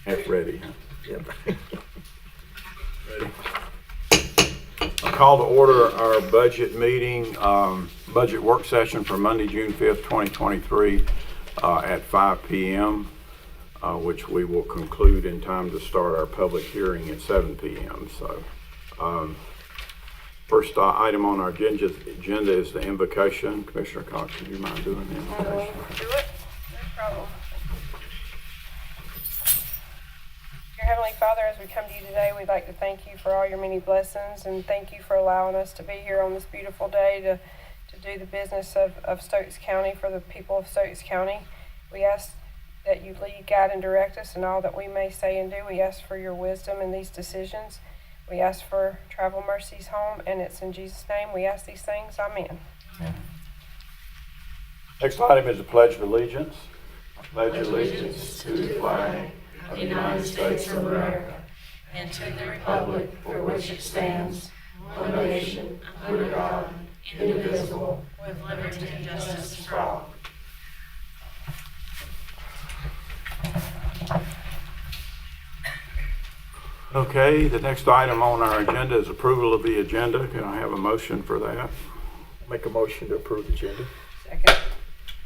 Half ready, huh? Yep. Ready. I call to order our budget meeting, budget work session for Monday, June 5th, 2023 at 5 p.m., which we will conclude in time to start our public hearing at 7 p.m. So, first item on our agenda is the invocation. Commissioner Cox, would you mind doing the invocation? Do it, no problem. Dear Heavenly Father, as we come to you today, we'd like to thank you for all your many blessings and thank you for allowing us to be here on this beautiful day to do the business of Stokes County for the people of Stokes County. We ask that you lead, guide, and direct us in all that we may say and do. We ask for your wisdom in these decisions. We ask for travel mercies home, and it's in Jesus' name we ask these things. Amen. Next item is the Pledge of Allegiance. I pledge allegiance to the flag of the United States of America and to the republic for which it stands, one nation, under God, indivisible, with liberty and justice for all. Okay, the next item on our agenda is approval of the agenda. Can I have a motion for that? Make a motion to approve the agenda. Second.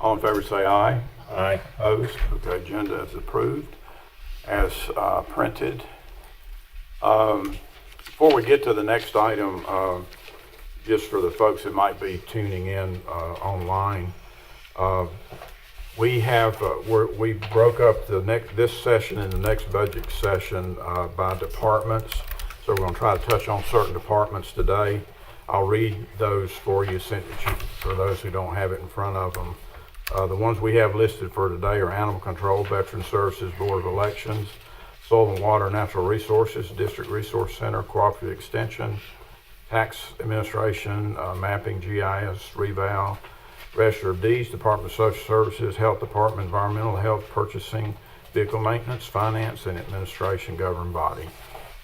All in favor say aye. Aye. Opposed? Okay, agenda is approved as printed. Before we get to the next item, just for the folks that might be tuning in online, we have we broke up this session and the next budget session by departments. So we're going to try to touch on certain departments today. I'll read those for you for those who don't have it in front of them. The ones we have listed for today are Animal Control, Veteran Services, Board of Elections, Soil and Water, Natural Resources, District Resource Center, Cooperative Extension, Tax Administration, Mapping, GIS, Reval, Register of Deeds, Department of Social Services, Health Department, Environmental Health, Purchasing, Vehicle Maintenance, Finance, and Administration Governing Body.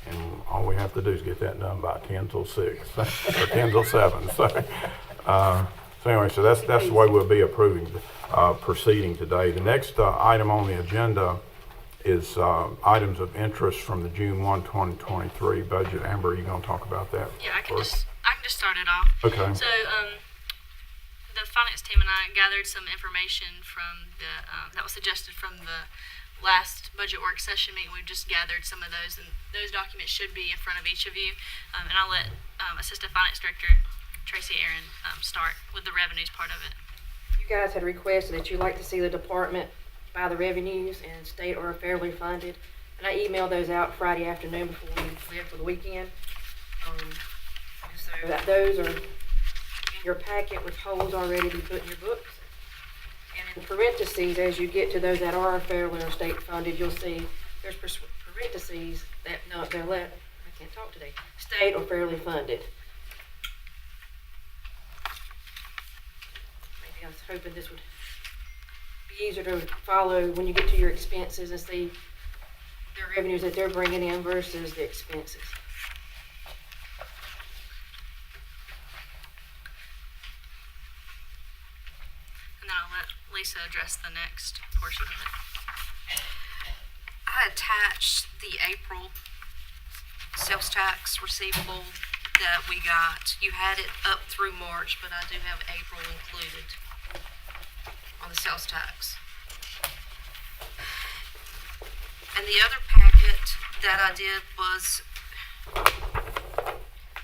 And all we have to do is get that done by 10 till 6, or 10 till 7. So anyway, so that's the way we'll be proceeding today. The next item on the agenda is items of interest from the June 1, 2023 budget. Amber, are you going to talk about that? Yeah, I can just start it off. Okay. So the finance team and I gathered some information from that was suggested from the last budget work session meeting. We've just gathered some of those, and those documents should be in front of each of you. And I'll let Assistant Finance Director Tracy Aaron start with the revenues part of it. You guys had requested that you'd like to see the department by the revenues and state or fairly funded. And I emailed those out Friday afternoon before we left for the weekend. So those are in your packet with holes already to be put in your books. And in parentheses, as you get to those that are fairly or state funded, you'll see there's parentheses that, no, they're I can't talk today, state or fairly funded. Maybe I was hoping this would be easier to follow when you get to your expenses and see their revenues that they're bringing in versus the expenses. And then I'll let Lisa address the next portion of it. I attached the April sales tax receivable that we got. You had it up through March, but I do have April included on the sales tax. And the other packet that I did was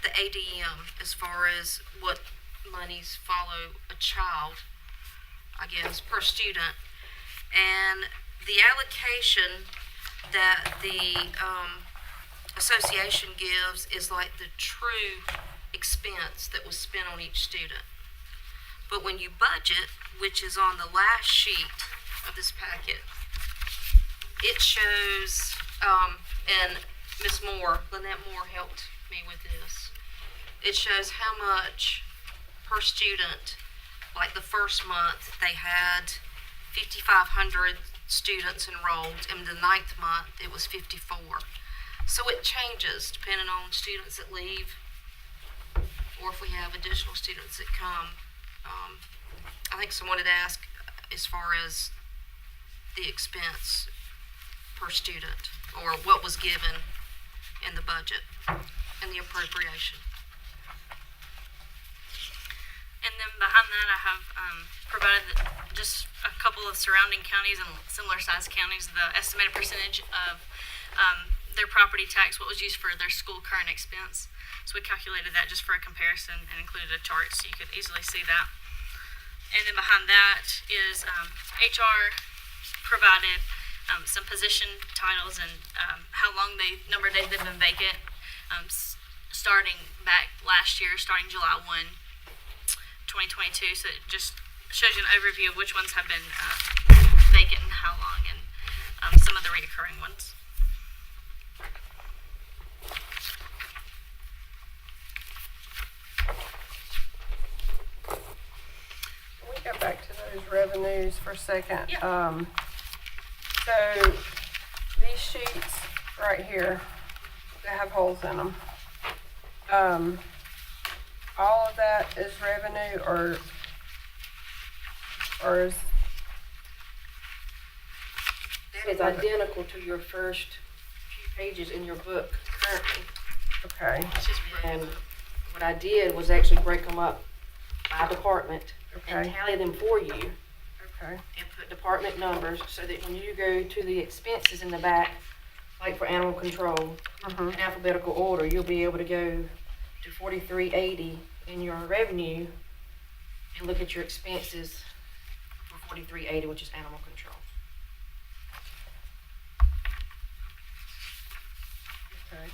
the ADM, as far as what monies follow a child, I guess, per student. And the allocation that the association gives is like the true expense that was spent on each student. But when you budget, which is on the last sheet of this packet, it shows, and Ms. Moore, Lynette Moore helped me with this. It shows how much per student. Like the first month, they had 5,500 students enrolled. In the 9th month, it was 54. So it changes depending on students that leave, or if we have additional students that come. I think someone had asked as far as the expense per per student, or what was given in the budget, in the appropriation. And then behind that, I have provided just a couple of surrounding counties and similar sized counties, the estimated percentage of their property tax, what was used for their school current expense. So we calculated that just for a comparison and included a chart so you could easily see that. And then behind that is HR provided some position titles and how long number of days they've been vacant, starting back last year, starting July 1, 2022. So it just shows you an overview of which ones have been vacant and how long, and some of the reoccurring ones. Can we go back to those revenues for a second? Yeah. So these sheets right here, they have holes in them. All of that is revenue, or is That is identical to your first few pages in your book currently. okay? And what I did was actually break them up by department and Okay. tally them for you Okay. and put department numbers so that when you go to the expenses in the back, like for animal control, Mhm. in alphabetical order, you'll be able to go to 4380 in your revenue and look at your expenses for 4380, which is animal control. Okay.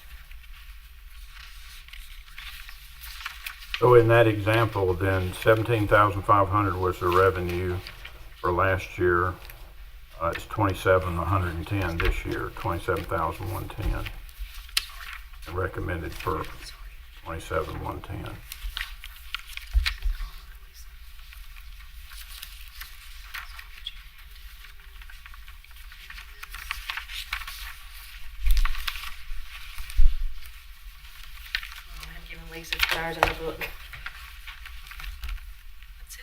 So in that example, then 17,500 was the revenue for last year. It's 27,110 this year, 27,110. Recommended for 27,110. I've given Lisa flowers in the book. That's it.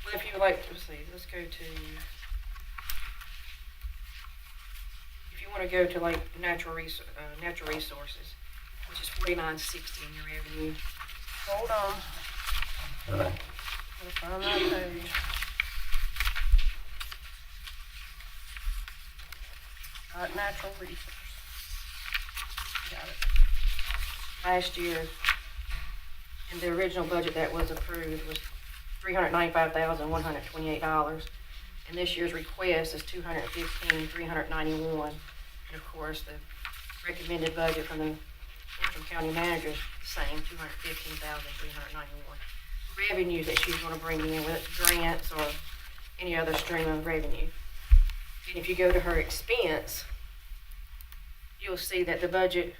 Well, if you would like to see, let's go to, if you want to go to like natural resources, which is 4960 in your revenue. Hold on. Okay. Gotta find that page. Natural resource. Got it. Last year, in the original budget that was approved, was $395,128, and this year's request is $215,391. And of course, the recommended budget from the interim county manager is the same, $215,391. Revenues that she's going to bring in, whether it's grants or any other stream of revenue. And if you go to her expense, you'll see that the budget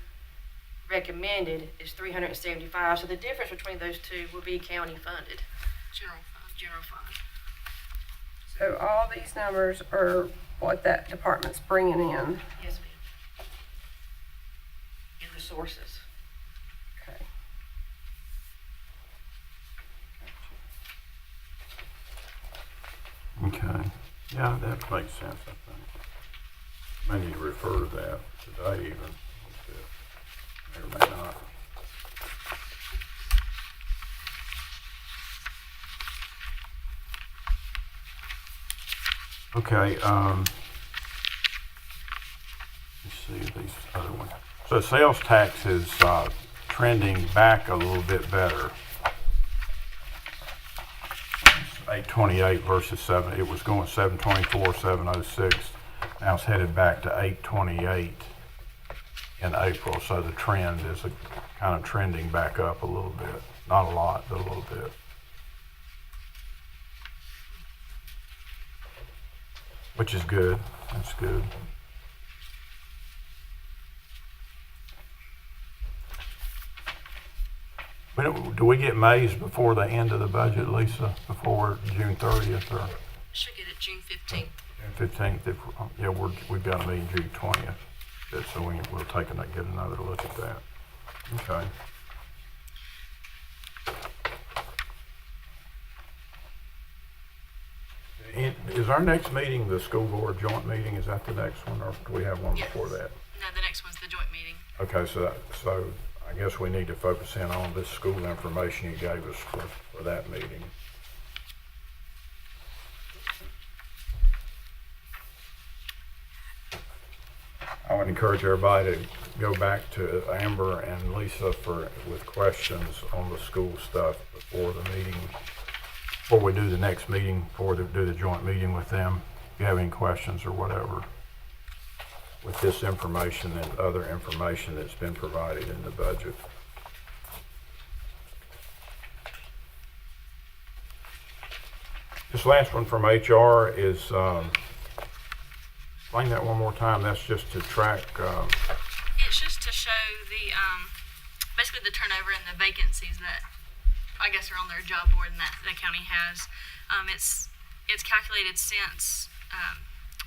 recommended is $375. So the difference between those two will be county funded. General fund. So all these numbers are what that department's bringing in. Yes, ma'am. And the sources. Okay. Okay. Yeah, that makes sense, I think. May need to refer to that today even. May or may not. Okay, let's see these other ones. So sales tax is trending back a little bit better. 828 versus 7. It was going 724, 706. Now it's headed back to 828 in April. So the trend is kind of trending back up a little bit. Not a lot, but a little bit. Which is good. That's good. Do we get May's before the end of the budget, Lisa? Before June 30th or Should get it June 15th. June 15th? Yeah, we've got a meeting June 20th. So we'll take and get another look at that. Okay. Is our next meeting the school board joint meeting? Is that the next one, or do we have one Yes. before that? No, the next one's the joint meeting. Okay, so I guess we need to focus in on this school information you gave us for that meeting. I would encourage everybody to go back to Amber and Lisa with questions on the school stuff before the meeting, before we do the next meeting, before we do the joint meeting with them. If you have any questions or whatever with this information and other information that's been provided in the budget. This last one from HR is, explain that one more time. That's just to track, It's just to show the, basically the turnover and the vacancies that I guess are on their job board and that the county has. It's calculated since,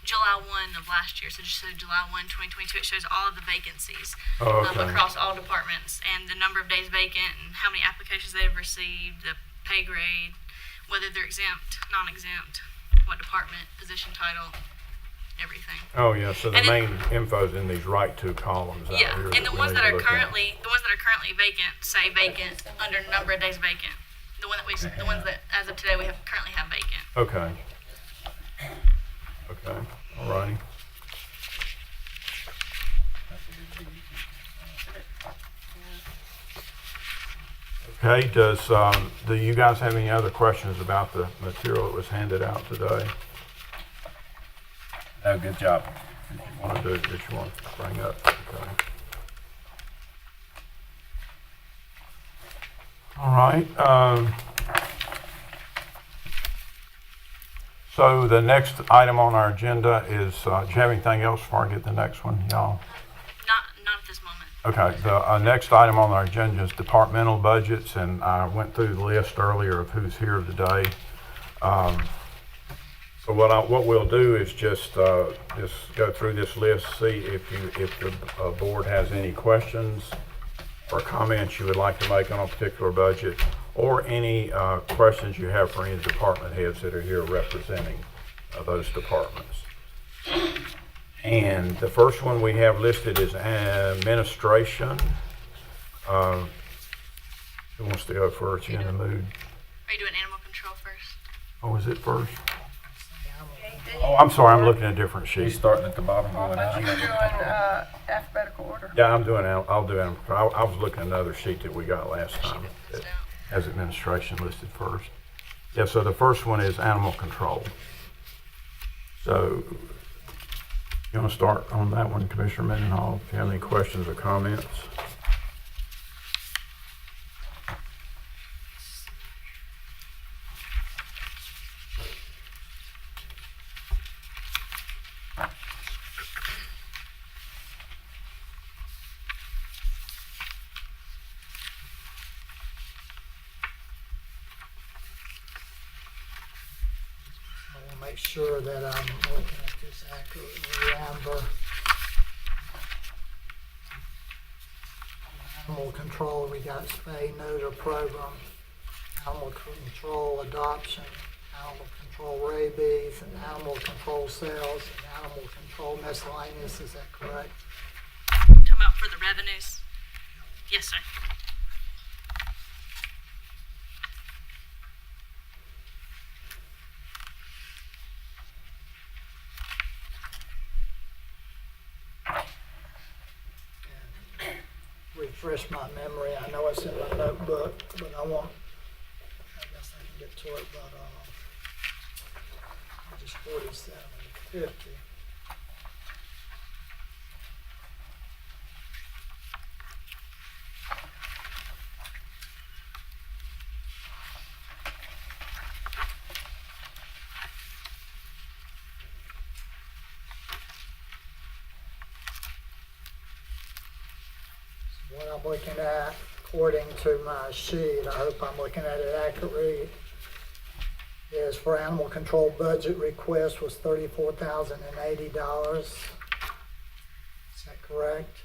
July 1 of last year, so just so July 1, 2022, it shows all of the vacancies across all departments and the number of days vacant and how many applications they've received, the pay grade, whether they're exempt, non-exempt, what department, position title, everything. oh yeah, so the And main info's in these right two columns out Yeah, here. and the we ones need that to are look at. currently vacant say vacant under number of days vacant. The ones that as of today we currently have vacant. Okay. Okay, all righty. Okay, do you guys have any other questions about the material that was handed out today? No, good job. Want to do that you want to bring up? Okay. All right. So the next item on our agenda is, do you have anything else before I get the next one, y'all? Not at this moment. Okay, the next item on our agenda is departmental budgets, and I went through the list earlier of who's here today. So what we'll do is just go through this list, see if the board has any questions or comments you would like to make on a particular budget, or any questions you have for any of the department heads that are here representing those departments. And the first one we have listed is administration. Who wants to go first? You in the mood? Are you doing animal control first? Oh, is it first? Oh, I'm sorry, I'm looking at a different He's sheet. starting at the bottom, I going thought out. you were doing alphabetical order. Yeah, I'll do animal control. I was looking at another sheet that we got last time that So, has administration listed first. Yeah, so the first one is animal control. So you want to start on that one, Commissioner Mendenhall, if you have any questions or comments? I want to make sure that I'm looking at this accurately, Amber. Animal control, we got spay neuter program, animal control adoption, animal control rabies, and animal control sales, and animal control miscellaneous, is that correct? talking about for the revenues? Yes, sir. Refresh my memory, I know it's in my notebook, but I guess I can get to it, but, just 47.50. What I'm looking at, according to my sheet, I hope I'm looking at it accurately, is for animal control budget request was $34,080. Is that correct?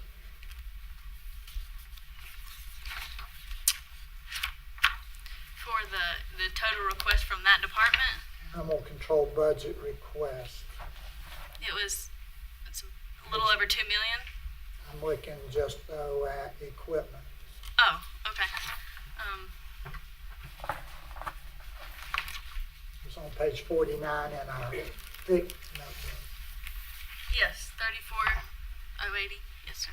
For the total request from that department, animal control budget request. It's a little over 2 million. I'm looking just though at equipment. Oh, okay. It's on page 49 in our thick notebook. Yes, 34,080. Yes, sir.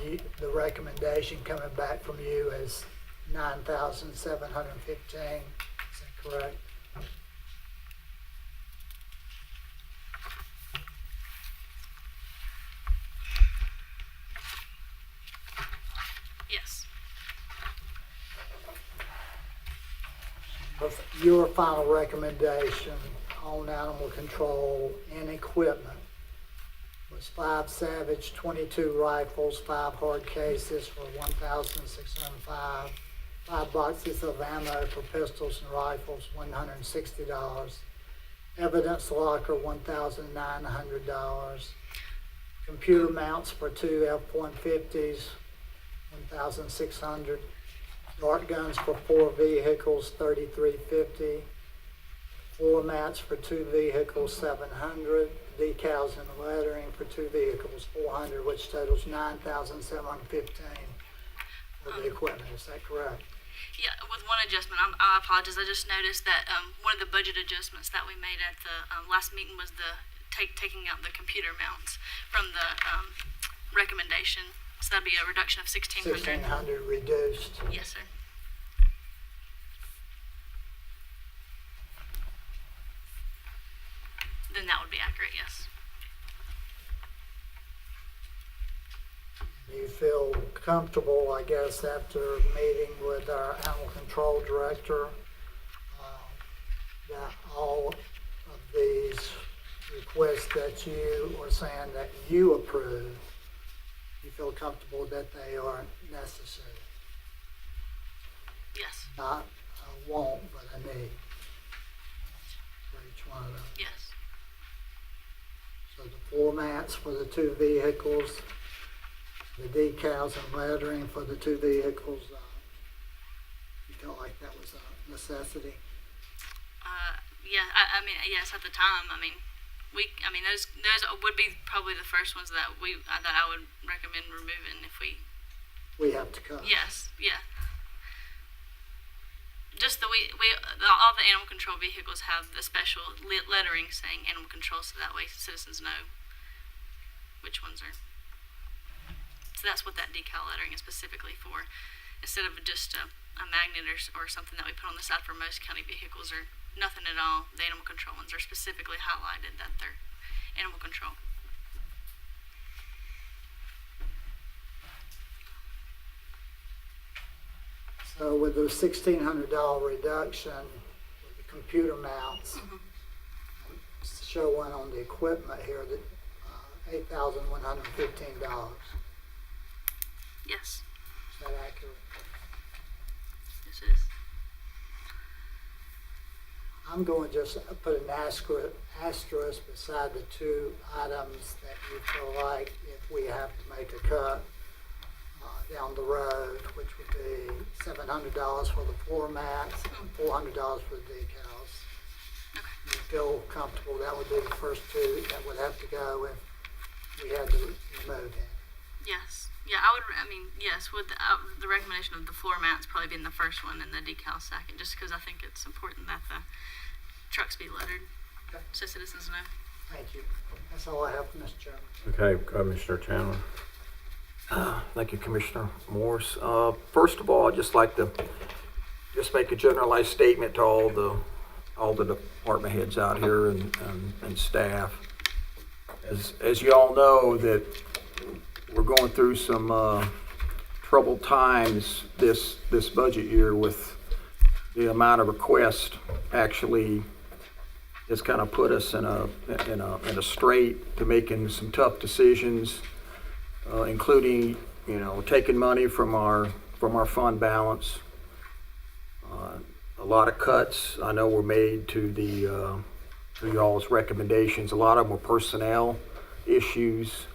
And the recommendation coming back from you is 9,715. Is that correct? Yes. Your final recommendation on animal control and equipment was 5 Savage 22 rifles, 5 hard cases for $1,605, 5 boxes of ammo for pistols and rifles, $160, evidence locker, $1,900, computer mounts for 2 F-150s, $1,600, dart guns for 4 vehicles, $3,350, floor mats for 2 vehicles, $700, decals and lettering for 2 vehicles, $400, which totals $9,715 for the equipment. Is that correct? Yeah, with one adjustment, I apologize. I just noticed that one of the budget adjustments that we made at the last meeting was the taking out the computer mounts from the recommendation. So that'd be a reduction of 1,600. 1,600 reduced. Yes, sir. Then that would be accurate, yes. Do you feel comfortable, I guess, after meeting with our animal control director, that all of these requests that you are saying that you approve, you feel comfortable that they are necessary? Yes. Not a want, but a need for each one of those. Yes. So the floor mats for the 2 vehicles, the decals and lettering for the 2 vehicles, you felt like that was a necessity? Yeah, I mean, yes, at the time, those would be probably the first ones that I would recommend removing if we. We have to cut. Yes, yeah. Just all the animal control vehicles have the special lettering saying animal control, so that way citizens know which ones are. So that's what that decal lettering is specifically for, instead of just a magnet or something that we put on the side for most county vehicles or nothing at all. The animal control ones are specifically highlighted that they're animal control. So with the $1,600 reduction with the computer mounts, show one on the equipment here, that $8,115. Yes. Is that accurate? Yes, it is. I'm going to just put an asterisk beside the 2 items that you feel like if we have to make a cut down the road, which would be $700 for the floor mats and $400 for the decals. Okay. You feel comfortable that would be the first 2 that would have to go if we had to remove it? Yes. Yeah, yes, with the recommendation of the floor mats probably being the first one and the decal second, just because I think it's important that the trucks be lettered, Okay. so citizens know. Thank you. That's all I have, Mr. Chairman. Okay, Commissioner Chandler. Thank you, Commissioner Morris. First of all, I'd just like to just make a generalized statement to all the department heads out here and staff. As you all know, that we're going through some troubled times this budget year with the amount of requests. Actually, it's kind of put us in a strait to making some tough decisions, including taking money from our fund balance. A lot of cuts I know were made to y'all's recommendations. A lot of them were personnel issues.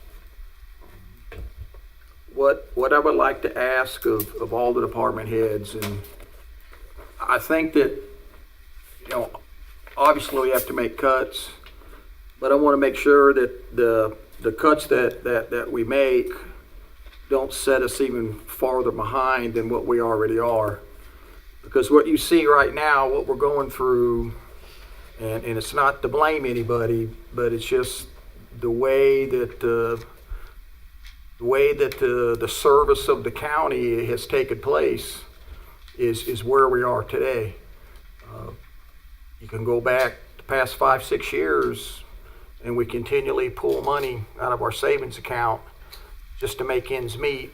What I would like to ask of all the department heads, and I think that obviously we have to make cuts, but I want to make sure that the cuts that we make don't set us even farther behind than what we already are. Because what you see right now, what we're going through, and it's not to blame anybody, but it's just the way that the service of the county has taken place is where we are today. You can go back the past 5-6 years, and we continually pull money out of our savings account just to make ends meet,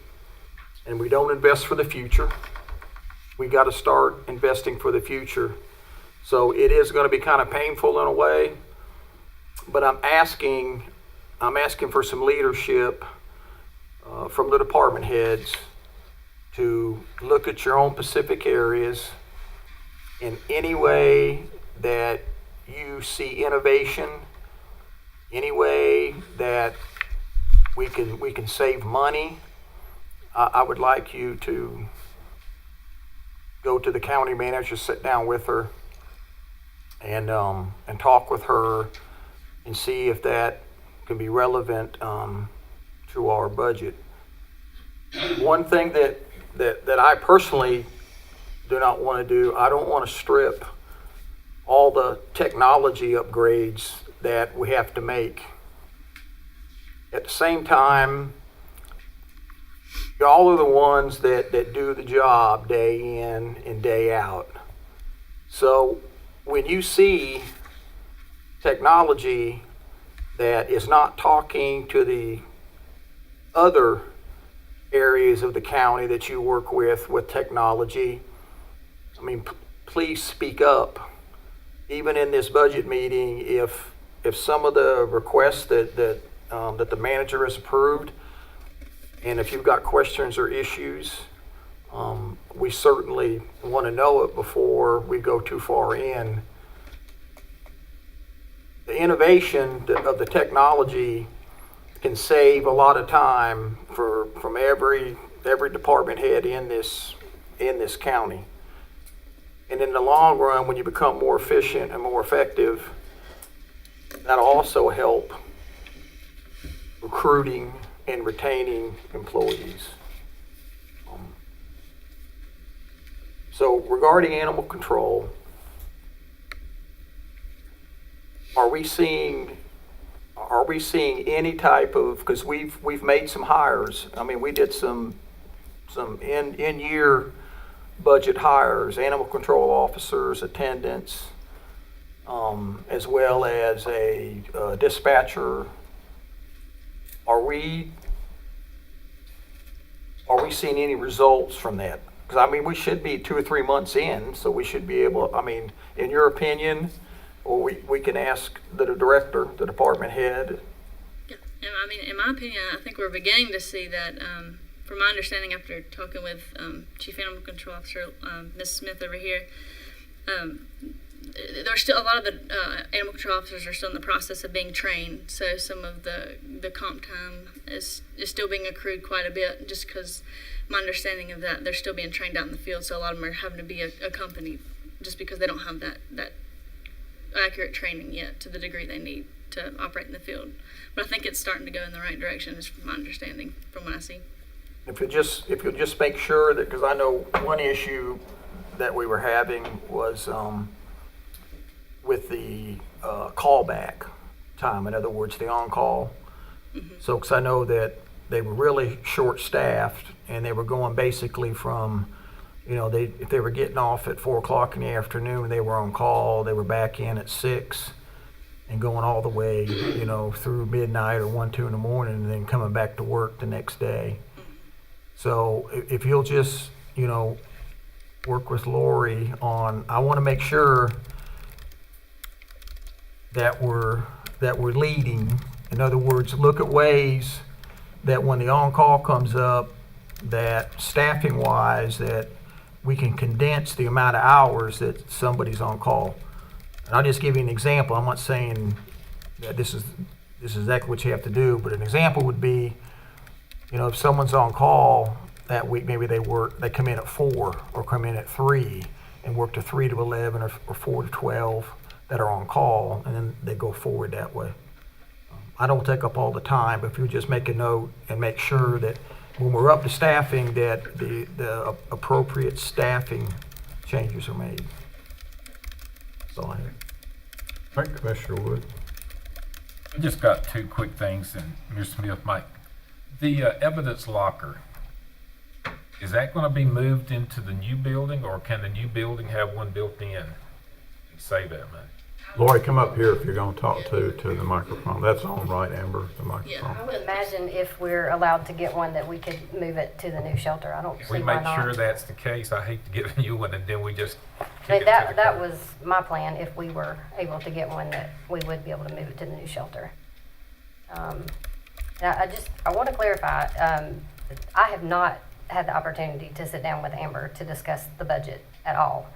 and we don't invest for the future. We got to start investing for the future. So it is going to be kind of painful in a way, but I'm asking for some leadership from the department heads to look at your own specific areas in any way that you see innovation, any way that we can save money. I would like you to go to the county manager, sit down with her, and talk with her and see if that can be relevant to our budget. One thing that I personally do not want to do, I don't want to strip all the technology upgrades that we have to make. At the same time, y'all are the ones that do the job day in and day out. So when you see technology that is not talking to the other areas of the county that you work with technology, I mean, please speak up. Even in this budget meeting, if some of the requests that the manager has approved, and if you've got questions or issues, we certainly want to know it before we go too far in. The innovation of the technology can save a lot of time from every department head in this county. And in the long run, when you become more efficient and more effective, that'll also help recruiting and retaining employees. So regarding animal control, are we seeing any type of, because we've made some hires. I mean, we did some in-year budget hires, animal control officers, attendants, as well as a dispatcher. Are we seeing any results from that? Because I mean, we should be 2 or 3 months in, so we should be able, I mean, in your opinion, or we can ask the director, the department head. Yeah, and I mean, in my opinion, I think we're beginning to see that. From my understanding, after talking with Chief Animal Control Officer Ms. Smith over here, there's still a lot of the animal control officers are still in the process of being trained. So some of the comp time is still being accrued quite a bit, just because my understanding of that, they're still being trained out in the field. So a lot of them are having to be accompanied just because they don't have that accurate training yet to the degree they need to operate in the field. But I think it's starting to go in the right direction, is my understanding from what I see. If you'll just make sure that, because I know one issue that we were having was with the callback time. In other words, the on-call. Mm-hmm. So, because I know that they were really short-staffed, and they were going basically from, if they were getting off at 4 o'clock in the afternoon, they were on call. They were back in at 6 and going all the way, through midnight or 1, 2 in the morning, and then coming back to work the next day. So if you'll just, work with Lori on, I want to make sure that we're leading. In other words, look at ways that when the on-call comes up, that staffing-wise, that we can condense the amount of hours that somebody's on call. And I'll just give you an example. I'm not saying that this is exactly what you have to do, but an example would be, if someone's on call that week, maybe they come in at 4 or come in at 3 and work to 3 to 11 or 4 to 12. that are on call, and then they go forward that way. I don't take up all the time, but if you just make a note and make sure that when we're up to staffing, that the appropriate staffing changes are made. That's all I have. All right, Commissioner Wood. I just got two quick things, and Mr. Smith, Mike. The evidence locker, is that going to be moved into the new building, or can the new building have one built in and save that money? Lori, come up here if you're gonna talk to the microphone. That's on, right, Amber, the I microphone? would imagine if we're allowed to get one, that we could move it to the new shelter. I don't If see we why make sure not. that's the case, I hate to get a new one and then we just I kick mean, it to that the curb. was my plan, if we were able to get one, that we would be able to move it to the new shelter. Now, I want to clarify, I have not had the opportunity to sit down with Amber to discuss the budget at all.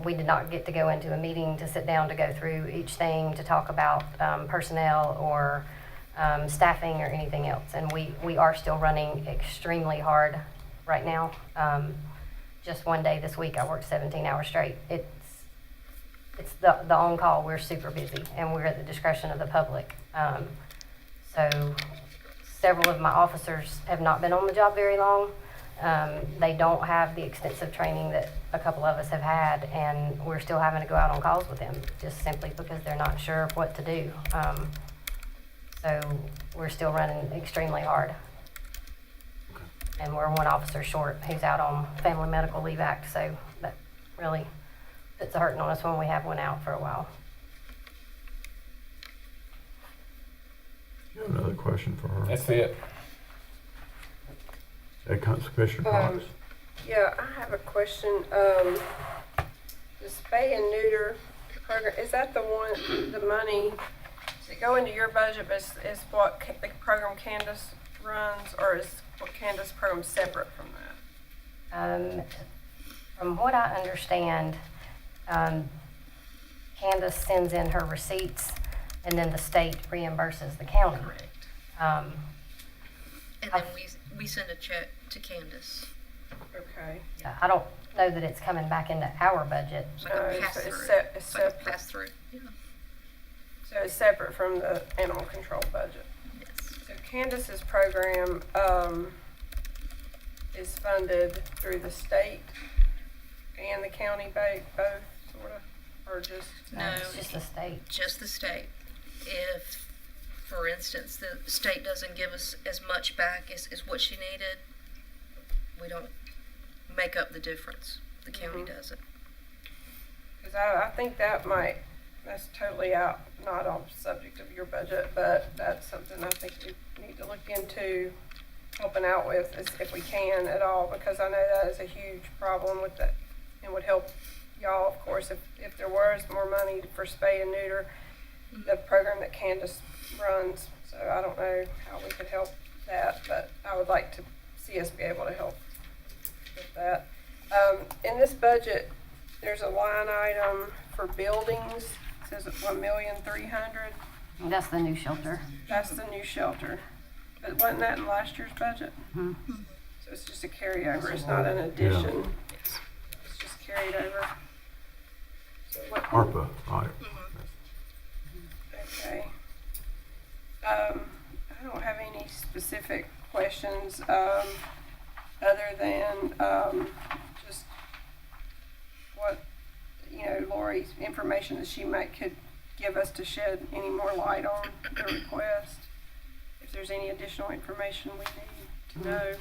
We did not get to go into a meeting to sit down to go through each thing, to talk about personnel or staffing or anything else. And we are still running extremely hard right now. Just one day this week, I worked 17 hours straight. It's the on-call, we're super busy, and we're at the discretion of the public. So several of my officers have not been on the job very long. They don't have the extensive training that a couple of us have had, and we're still having to go out on calls with them, just simply because they're not sure of what to do. So we're still running extremely hard. And we're one officer short who's out on Family Medical Leave Act, so that really puts a hurting on us when we have one out for a while. You have another question for her? That's it. That comes Commissioner Cox. Yeah, I have a question. The spay and neuter program, is that the one, the money, does it go into your budget, but is what the program Candace runs, or is what Candace program separate from that? From what I understand, Candace sends in her receipts, and then the state reimburses the county. And then we send a check to Candace. Okay. I don't know that it's coming back into our budget. It's like a So pass-through. it's It's like a separate. pass-through. Yeah. So it's separate from the animal control budget. Yes. So Candace's program, is funded through the state and the county both, sort of, or just? No, It's just the state. just the state. If, for instance, the state doesn't give us as much back as what she needed, we don't make up the difference. The county does it. Because I think that's totally not off subject of your budget, but that's something I think we need to look into helping out with, if we can at all, because I know that is a huge problem with that, and would help y'all, of course, if there was more money for spay and neuter, the program that Candace runs. So I don't know how we could help that, but I would like to see us be able to help with that. In this budget, there's a line item for buildings. It says $1,300,000. That's the new shelter. That's the new shelter. But wasn't that in last year's budget? Mhm. So it's just a carryover. It's not an addition. It's just carried over. So what? ARPA, right. Okay. I don't have any specific questions, other than, just what, Lori's information that she could give us to shed any more light on the request. If there's any additional information we need to know.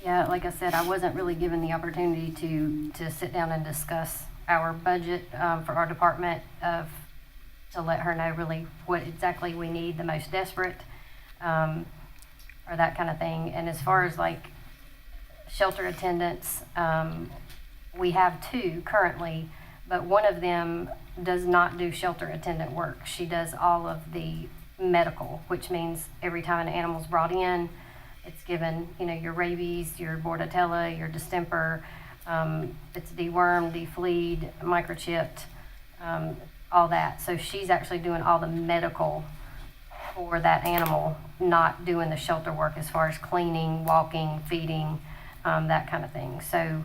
Yeah, like I said, I wasn't really given the opportunity to sit down and discuss our budget for our department, to let her know really what exactly we need, the most desperate, or that kind of thing. And as far as like shelter attendants, we have 2 currently, but one of them does not do shelter attendant work. She does all of the medical, which means every time an animal's brought in, it's given, your rabies, your bordetella, your distemper, it's dewormed, defleed, microchipped, all that. So she's actually doing all the medical for that animal, not doing the shelter work as far as cleaning, walking, feeding, that kind of thing. So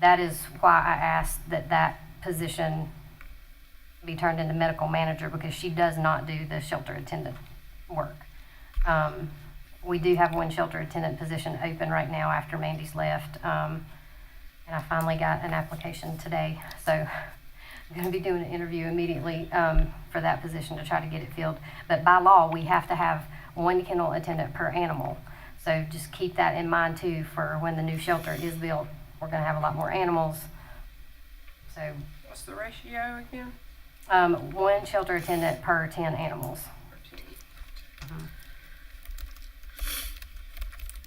that is why I asked that position be turned into medical manager because she does not do the shelter attendant work. We do have one shelter attendant position open right now after Mandy's left. And I finally got an application today. So I'm going to be doing an interview immediately for that position to try to get it filled. But by law, we have to have one kennel attendant per animal. So just keep that in mind too for when the new shelter is built. We're going to have a lot more animals. So What's the ratio again? one shelter attendant per 10 animals.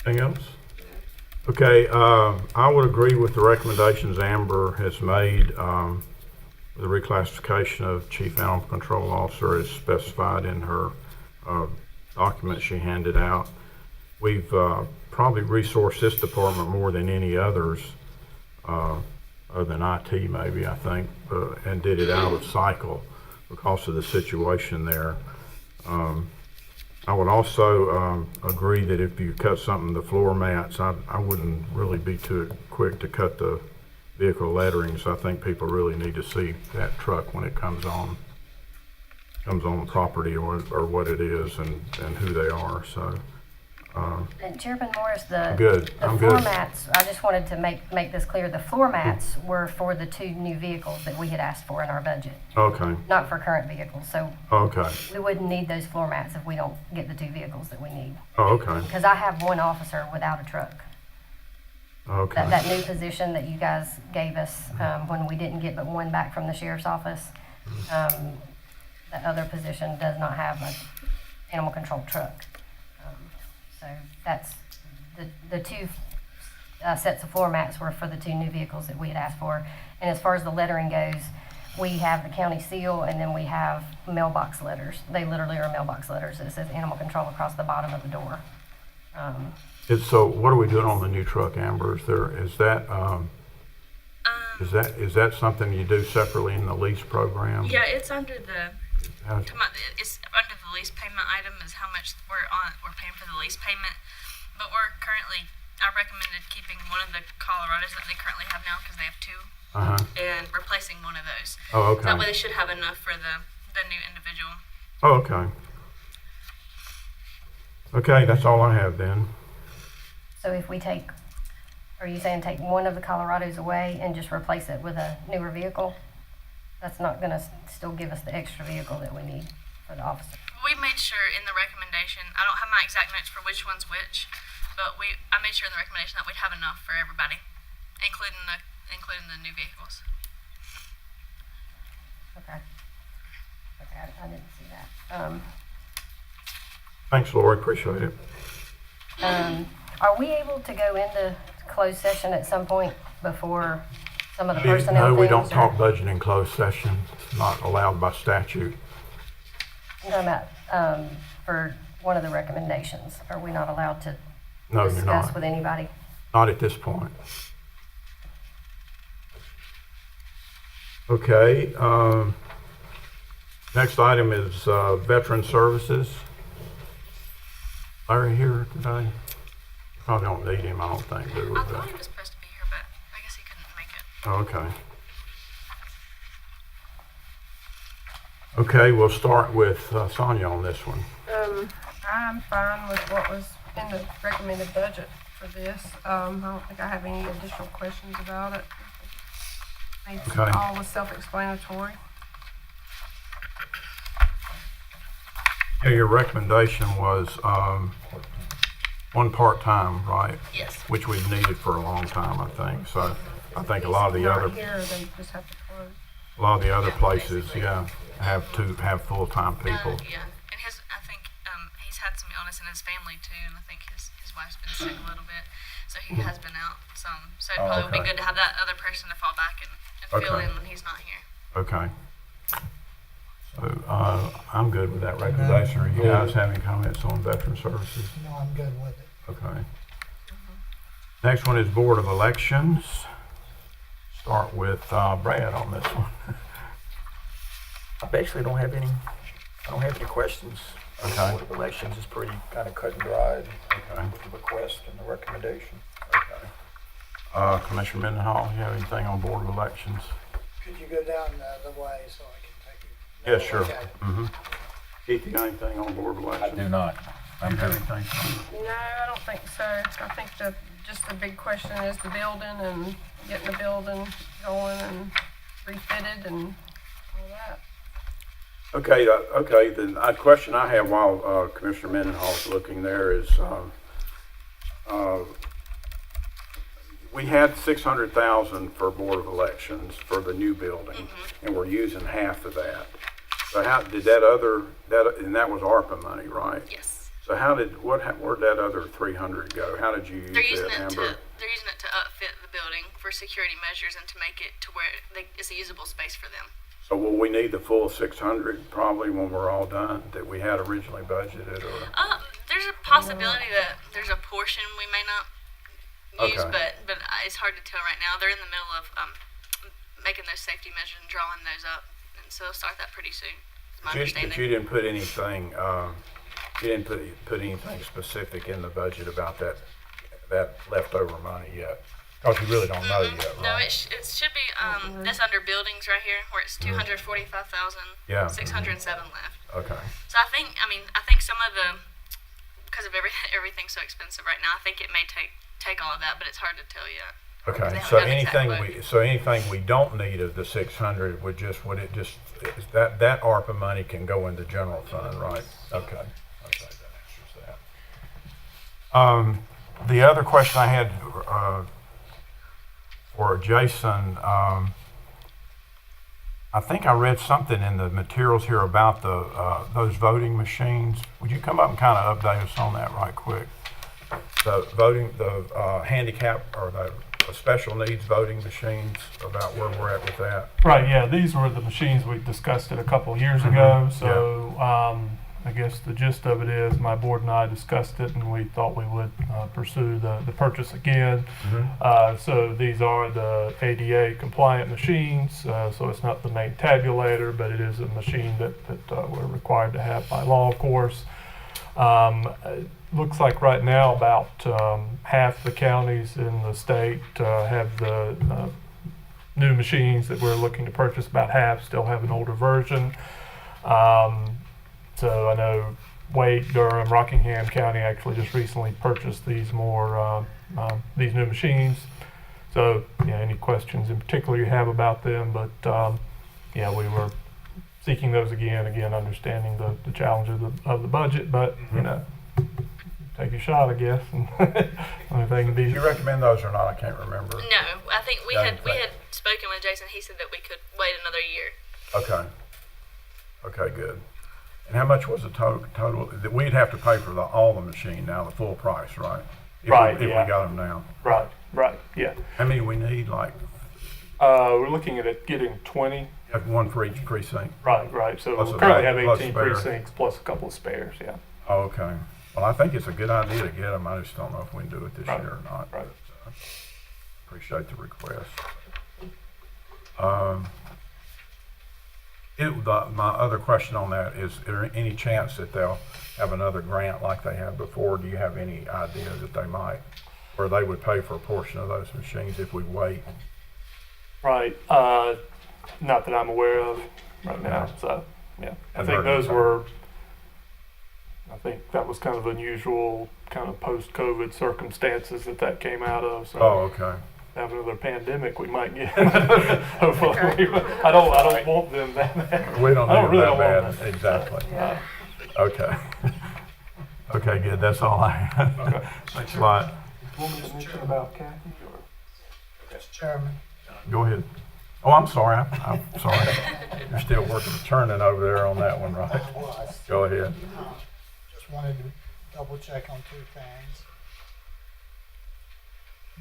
Anything else? Okay, I would agree with the recommendations Amber has made. The reclassification of Chief Animal Control Officer is specified in her document she handed out. We've probably resourced this department more than any others, other than IT maybe, I think, and did it out of cycle because of the situation there. I would also agree that if you cut something, the floor mats, I wouldn't really be too quick to cut the vehicle letterings. I think people really need to see that truck when it comes on property or what it is and who they are. So. And Chairman Morris, the I'm floor good. mats, I just wanted to make this clear, the floor mats were for the 2 new vehicles that we had asked for in our budget, Okay, not for current vehicles. So okay, we wouldn't need those floor mats if we don't get the 2 vehicles that we need. oh, okay, Because I have one officer without a truck. okay. That new position that you guys gave us when we didn't get but one back from the sheriff's office, that other position does not have an animal control truck. So that's the 2 sets of floor mats were for the 2 new vehicles that we had asked for. And as far as the lettering goes, we have the county seal and then we have mailbox letters. They literally are mailbox letters that says animal control across the bottom of the door. So what are we doing on the new truck, Amber? Is that something you do separately in the lease program? Yeah, it's under the How's- it's under the lease payment item is how much we're paying for the lease payment. But I recommended keeping one of the Colorados that they currently have now because they have 2 and replacing one of those. Oh, So that way okay. they should have enough for the new individual. Oh, okay. Okay, that's all I have then. So if we are you saying take one of the Colorados away and just replace it with a newer vehicle? That's not gonna still give us the extra vehicle that we need for the officer. We made sure in the recommendation, I don't have my exact notes for which one's which, but I made sure in the recommendation that we'd have enough for everybody, including the new vehicles. Okay. Okay, I didn't see that. Thanks, Lori, appreciate it. Are we able to go into closed session at some point before some of the personnel No, we things, don't or- talk budget in closed session. It's not allowed by statute. I'm talking about, for one of the recommendations, are we not allowed to No, you're discuss not. with anybody? Not at this point. Okay, next item is Veteran Services. Larry here today? Probably don't need him, I don't think, do we? I thought he was supposed to be here, but I guess he couldn't make it. Okay. Okay, we'll start with Sonia on this one. I'm fine with what was in the recommended budget for this. I don't think I have any additional questions about it. I think Okay. all was self-explanatory. Yeah, your recommendation was one part-time, right? Yes. Which we've needed for a long time, I think. So I think a lot of the Not other, here, they just have to close. a lot of the other places, yeah, have full-time people. Yeah, and I think he's had some illness in his family too, and I think his wife's been sick a little bit, so he has been out some. So it probably would be okay. good to have that other person to fall back and fill Okay. in when he's not here. Okay. So I'm good with that recommendation. Are you guys having comments on Veteran Services? No, I'm good with it. Okay. Next one is Board of Elections. Start with Brad on this one. I basically don't have any questions. Okay. Board of Elections is pretty kind of cut and dried Okay. with the request and the recommendation. Okay. Commissioner Mendenhall, you have anything on Board of Elections? Could you go down the other way so I can take your Yeah, sure. Okay. Keith, you got anything on Board of I Elections? do not. I'm good. Anything? No, I don't think so. I think just the big question is the building and getting the building going and refitted and all that. Okay, then a question I have while Commissioner Mendenhall's looking there is, we had 600,000 for Board of Elections for the new building, and we're using half of that. So how, did and that was ARPA money, right? Yes. So where'd that other 300 go? How did you use They're using that, it Amber? they're using it to upfit the building for security measures and to make it to where it's a usable space for them. So will we need the full 600 probably when we're all done that we had originally budgeted, or? There's a possibility that there's a portion we may not use, Okay. but it's hard to tell right now. They're in the middle of making those safety measures and drawing those up, and so they'll start that pretty soon. Is my understanding. But you didn't put anything, you didn't put anything specific in the budget about that leftover money yet? Because you really don't know yet, right? No, it should be that's under buildings right here, where it's 245,607 left. Okay. So I think some of the, because of everything's so expensive right now, I think it may take all of that, but it's hard to tell yet. Okay, They haven't so done exact anything we don't need of the 600 that ARPA money can go into general fund, right? Okay, that answers that. The other question I had, for Jason, I think I read something in the materials here about those voting machines. Would you come up and kind of update us on that right quick? The handicap or the special needs voting machines, about where we're at with that. Right, yeah, these were the machines we discussed it a couple of years ago, so I guess the gist of it is my board and I discussed it and we thought we would pursue the purchase again. So these are the ADA compliant machines, so it's not the main tabulator, but it is a machine that we're required to have by law, of course. Looks like right now about half the counties in the state have the new machines that we're looking to purchase. About half still have an older version. So I know Wade, Durham, Rockingham County actually just recently purchased these these new machines. So yeah, any questions in particular you have about them, but yeah, we were seeking those again, understanding the challenges of the budget, but you know, take a shot, I guess. And Did you recommend those or not? I can't remember. No, I think we had spoken with Jason. He said that we could wait another year. Okay, good. And how much was the total that we'd have to pay for all the machine now, the full price, right? If we got them now. Right, yeah. How many we need? Like we're looking at it getting 20. have one for each precinct. Right. So Plus we a currently back- have plus 18 spare. precincts plus a couple of spares. Yeah. Oh, okay. Well, I think it's a good idea to get them. I just don't know if we can do it this Right. year or not. Right. But, appreciate the request. My other question on that is there any chance that they'll have another grant like they had before? Do you have any idea that they might, or they would pay for a portion of those machines if we wait? Right. Not that I'm aware of right now. So yeah, I think those were. I think that was kind of unusual, kind of post-COVID circumstances that came out of. So Oh, okay. have another pandemic, we might get. Hopefully, I don't want them that bad. We don't I need really them that don't want bad. Exactly. Okay. Okay, good. That's all I have. Okay. Thanks a lot. Want me to mention about Kathy or? Mr. Chairman, Go ahead. Oh, I'm sorry. I'm sorry. You're still working, turning over there on that one, right? I was. Go ahead. Just wanted to double check on two things.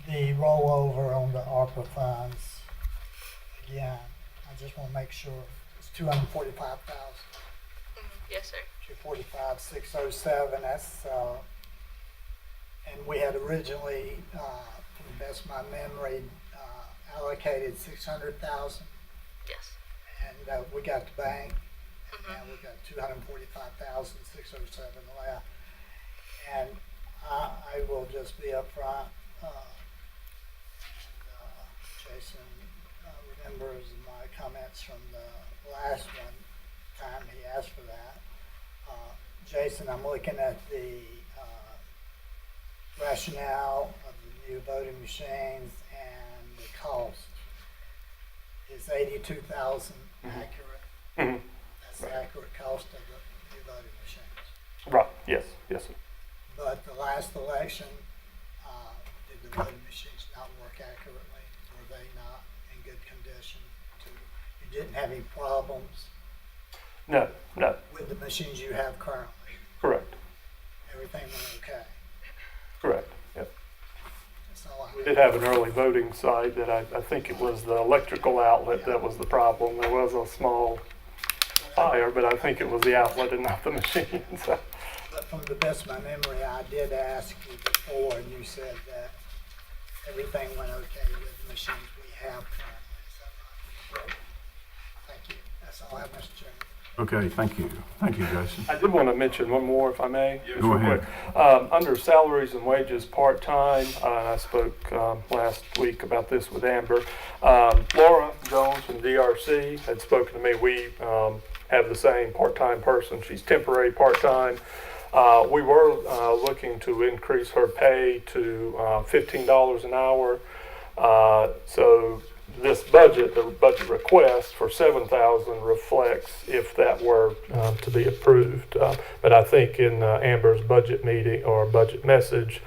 The rollover on the ARPA funds, again, I just want to make sure it's 245,000, Yes, sir. 245,607. That's and we had originally, to the best of my memory, allocated 600,000, Yes. and we got the bank, and now we got 245,607 left. And I will just be upfront. Jason remembers my comments from the last one. ask for that. Jason, I'm looking at the rationale of the new voting machines and the cost. Is 82,000 accurate? Mhm. That's the accurate cost of the new voting machines. Right, yes, yes, sir. But the last election, did the voting machines not work accurately? Were they not in good condition? You didn't have any problems No, no, with the machines you have currently? correct, Everything went okay? correct, yep. That's all I We did have an early voting site that I think it was the electrical outlet that was the problem. There was a small fire, but I think it was the outlet and not the machine, so. But from the best of my memory, I did ask you before, and you said that everything went okay with the machines we have currently. Is that right? Thank you. That's all I have, Mr. Chairman. Okay, thank you. Thank you, Jason. I did want to mention one more, if I may. Just Go real ahead. quick. Under salaries and wages part-time, I spoke last week about this with Amber. Laura Jones from DRC had spoken to me. We have the same part-time person. She's temporary part-time. We were looking to increase her pay to $15 an hour. So this budget, the budget request for $7,000 reflects if that were to be approved. But I think in Amber's budget meeting or budget message,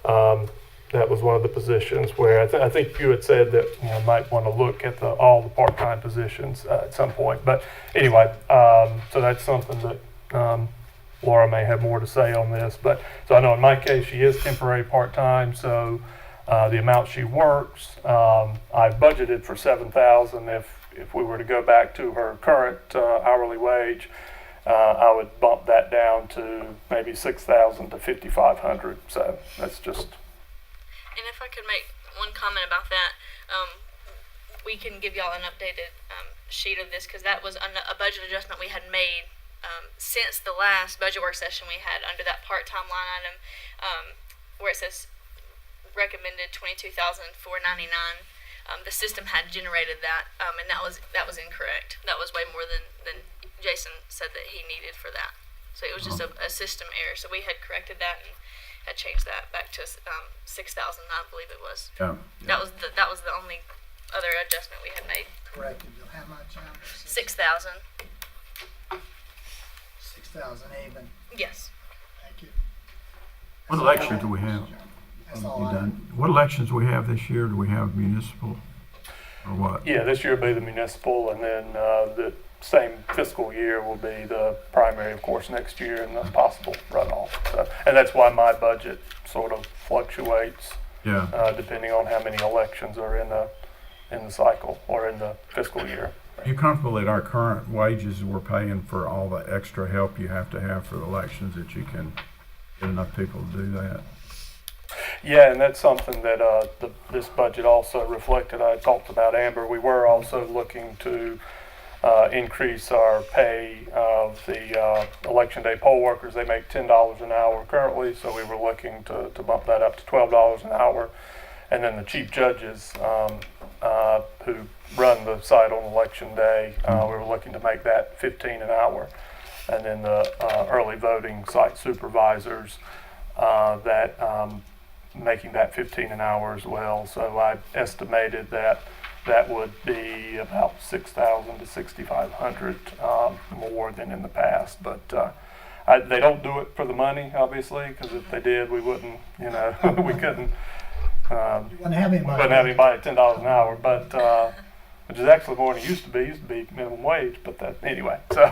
that was one of the positions where I think you had said that you might want to look at all the part-time positions at some point. But anyway, so that's something that Laura may have more to say on this. But so I know in my case she is temporary part-time, so the amount she works, I budgeted for $7,000. If we were to go back to her current hourly wage, I would bump that down to maybe $6,000 to $5,500. So that's just. And if I could make one comment about that, we can give y'all an updated sheet of this because that was a budget adjustment we had made since the last budget work session we had under that part-time line item where it says recommended $22,499. The system had generated that, and that was incorrect. That was way more than Jason said that he needed for that. So it was just a system error. So we had corrected that and had changed that back to 6,000, I believe it was. Yeah. That was the only other adjustment we had made. Corrected to how much? 6,000. 6,000 even. Yes. Thank you. What elections do we have? That's all You I done? What elections do we have this year? Do we have municipal or what? Yeah, this year will be the municipal, and then the same fiscal year will be the primary, of course, next year, and the possible runoff. So, and that's why my budget sort of fluctuates Yeah. depending on how many elections are in the cycle or in the fiscal year. Are you comfortable that our current wages we're paying for all the extra help you have to have for the elections, that you can get enough people to do that? Yeah, and that's something that this budget also reflected. I talked about Amber. We were also looking to increase our pay of the election day poll workers. They make $10 an hour currently, so we were looking to bump that up to $12 an hour. And then the chief judges who run the site on election day, we were looking to make that $15 an hour. And then the early voting site supervisors, making that $15 an hour as well. So I estimated that would be about $6,000 to $6,500 more than in the past. But they don't do it for the money, obviously, because if they did, we wouldn't, we couldn't. Wouldn't have anybody. Wouldn't have anybody at $10 an hour, but which is actually more than it used to be. It used to be minimum wage, but that anyway. So,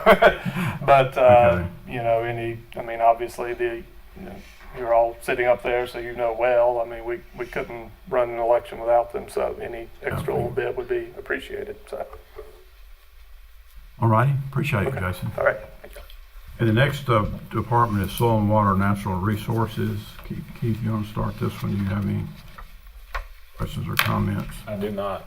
but Okay. Obviously you're all sitting up there, so well. We couldn't run an election without them, so any extra little bit would be appreciated. So, All righty, appreciate it, okay. Jason. All right. Thank you. And the next department is Soil and Water Natural Resources. Keith, you want to start this one? Do you have any questions or comments? I do not.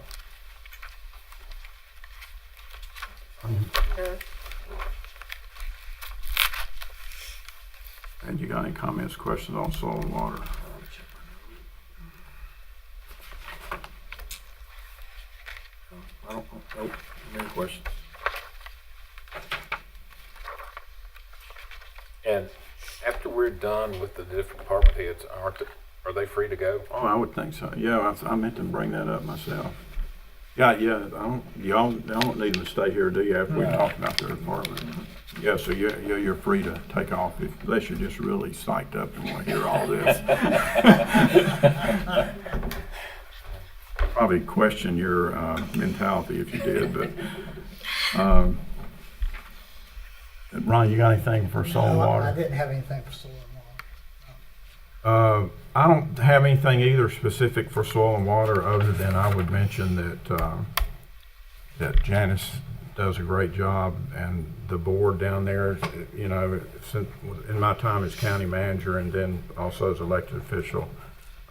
And you got any comments, questions on soil and water? I don't know. Any questions? And after we're done with the different department heads, are they free to go? Oh, I would think so. Yeah, I meant to bring that up myself. Yeah, y'all don't need them to stay here, do you, after we talk about their department? Yeah, so you're free to take off unless you're just really psyched up and want to hear all this. Probably question your mentality if you did, but Ron, you got anything for soil and No, water? I didn't have anything for soil and water. I don't have anything either specific for soil and water, other than I would mention that Janice does a great job, and the board down there, you know, since, in my time as county manager and then also as elected official,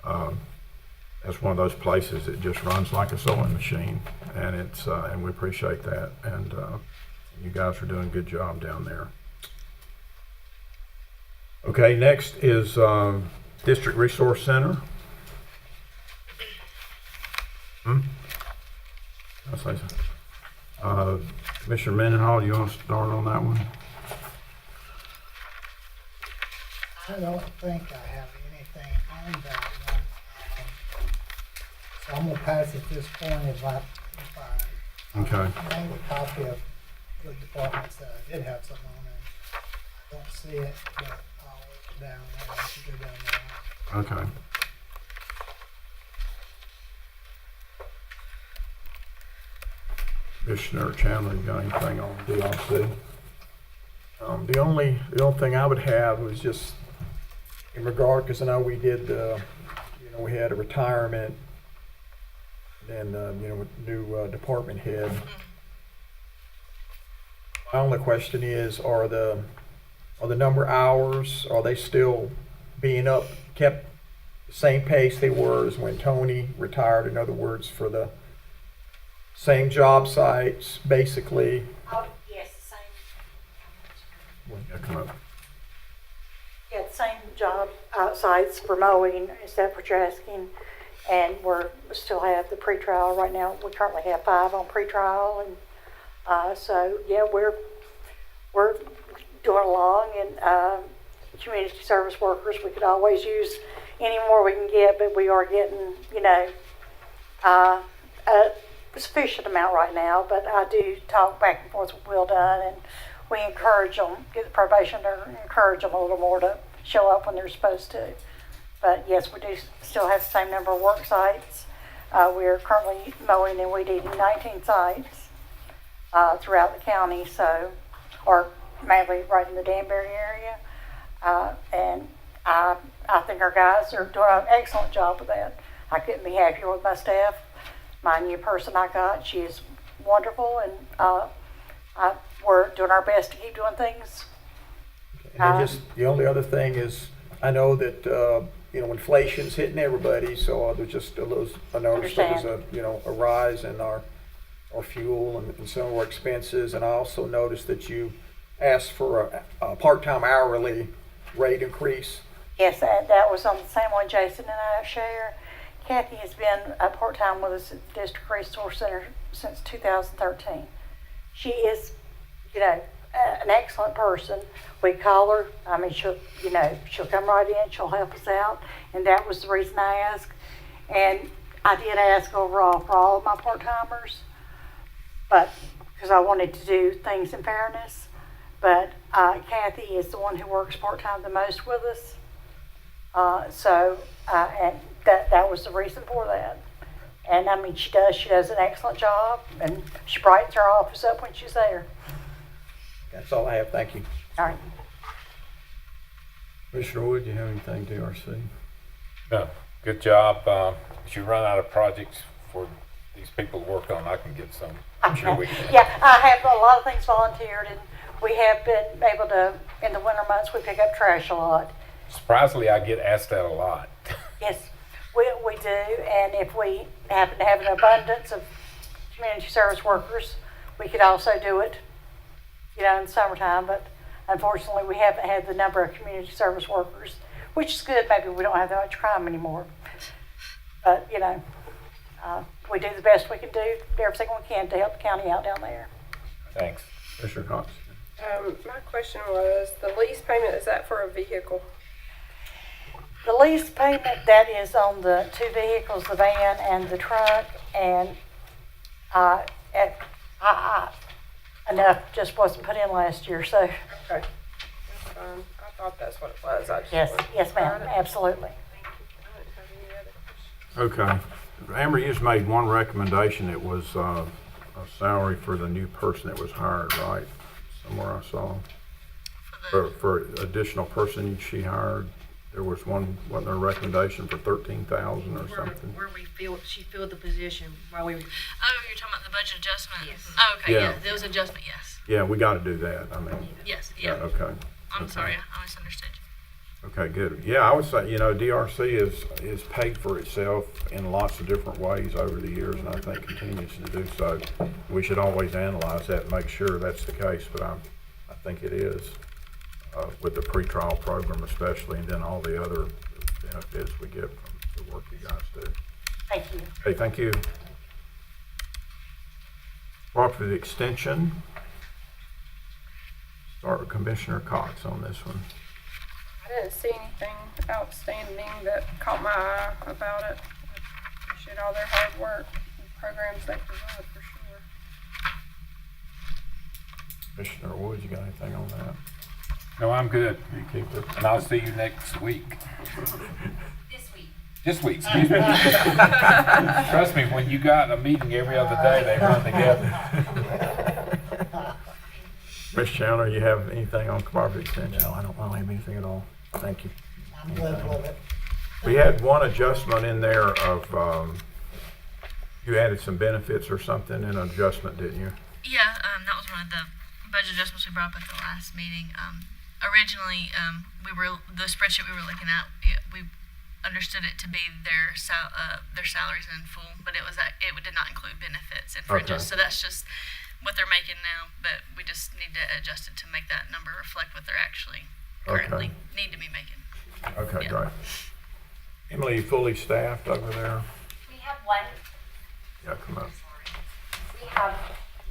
that's one of those places that just runs like a sewing machine, and it's and we appreciate that, and you guys are doing a good job down there. Okay, next is District Resource Center. I'll say so. Commissioner Mendenhall, you want to start on that one? I don't think I have anything on that one. So I'm gonna pass at this point if I Okay. made a copy of the departments that I did have something on, and I don't see it, but I'll look down, I'll let you go down there. Okay. Commissioner Chandler, you got anything on DRC? The only thing I would have was just in regard, because I know we did, we had a retirement, and new department head. My only question is, are the number of hours, are they still being kept the same pace they were as when Tony retired? In other words, for the same job sites, basically? Yes, the same. Yeah, come up. Yeah, the same job sites for mowing, is that what you're asking? And we still have the pretrial right now. We currently have 5 on pretrial, and so yeah, we're doing along. And community service workers, we could always use any more we can get, but we are getting a sufficient amount right now. But I do talk back and forth with Will Dunn, and we encourage them, get the probationer, encourage them a little more to show up when they're supposed to. But yes, we do still have the same number of work sites. We are currently mowing and weed eating 19 sites throughout the county, or mainly right in the Danbury area. And I think our guys are doing an excellent job with that. I couldn't be happier with my staff. My new person I got, she is wonderful, and we're doing our best to keep doing things. And then just the only other thing is, I know that inflation's hitting everybody, so there's just I noticed there was a rise in our fuel and some of our expenses, and I also noticed that you asked for a part-time hourly rate increase. Yes, that was on the same one Jason and I share. Kathy has been part-time with us at the District Resource Center since 2013. She is, an excellent person. We call her. I mean, she'll come right in. She'll help us out, and that was the reason I asked. And I did ask overall for all of my part-timers, but because I wanted to do things in fairness. But Kathy is the one who works part-time the most with us. And that was the reason for that. And I mean, she does an excellent job, and she brightens her office up when she's there. That's all I have. Thank you. All right. Commissioner Wood, you have anything DRC? No, good job. If you run out of projects for these people to work on, I can get some. I'm sure we can. Yeah, I have a lot of things volunteered, and we have been able to, in the winter months, we pick up trash a lot. Surprisingly, I get asked that a lot. Yes, we do, and if we happen to have an abundance of community service workers, we could also do it, in the summertime, but unfortunately, we haven't had the number of community service workers, which is good. Maybe we don't have that much crime anymore, but, we do the best we can do everything we can to help the county out down there. Thanks. Commissioner Cox. My question was, the lease payment, is that for a vehicle? The lease payment, that is on the two vehicles, the van and the truck, and enough just wasn't put in last year, so Okay, that's fine. I thought that's what it was. I just yes, wanted to yes, ma'am, clarify it. absolutely. I didn't have any other questions. Okay. Amber, you just made one recommendation. It was a salary for the new person that was hired, right? Somewhere I saw. For additional person she hired, there was one, wasn't there a recommendation for 13,000 or something? Where she filled the position while we were. Oh, you're talking about the budget adjustment? Yes. Oh, okay, Yeah. yeah, there was adjustment, yes. Yeah, we got to do that. I mean, Yes, yeah, yeah. okay. I'm Okay. sorry, I misunderstood you. Okay, good. Yeah, I would say, DRC is paid for itself in lots of different ways over the years, and I think continues to do so. We should always analyze that and make sure that's the case, but I think it is, with the pretrial program especially, and then all the other benefits we get from the work you guys do. Thank you. Hey, thank you. Cooperative Extension. Start with Commissioner Cox on this one. I didn't see anything outstanding that caught my eye about it. I appreciate all their hard work and programs they provide for sure. Commissioner Woods, you got anything on that? No, I'm good. You keep it. And I'll see you next week. This week. This week, excuse me. Trust me, when you got a meeting every other day, they run together. Ms. Chandler, you have anything on Cooperative Extension? No, I don't have anything at all. Thank you. I'm good with it. We had one adjustment in there of, you added some benefits or something in an adjustment, didn't you? Yeah, that was one of the budget adjustments we brought up at the last meeting. Originally, the spreadsheet we were looking at, we understood it to be their salaries in full, but it did not include benefits and fringes. Okay. So that's just what they're making now, but we just need to adjust it to make that number reflect what they're actually currently need to be making. Okay, Yeah. great. Emily, you fully staffed over there? We have one. Yeah, come up. We have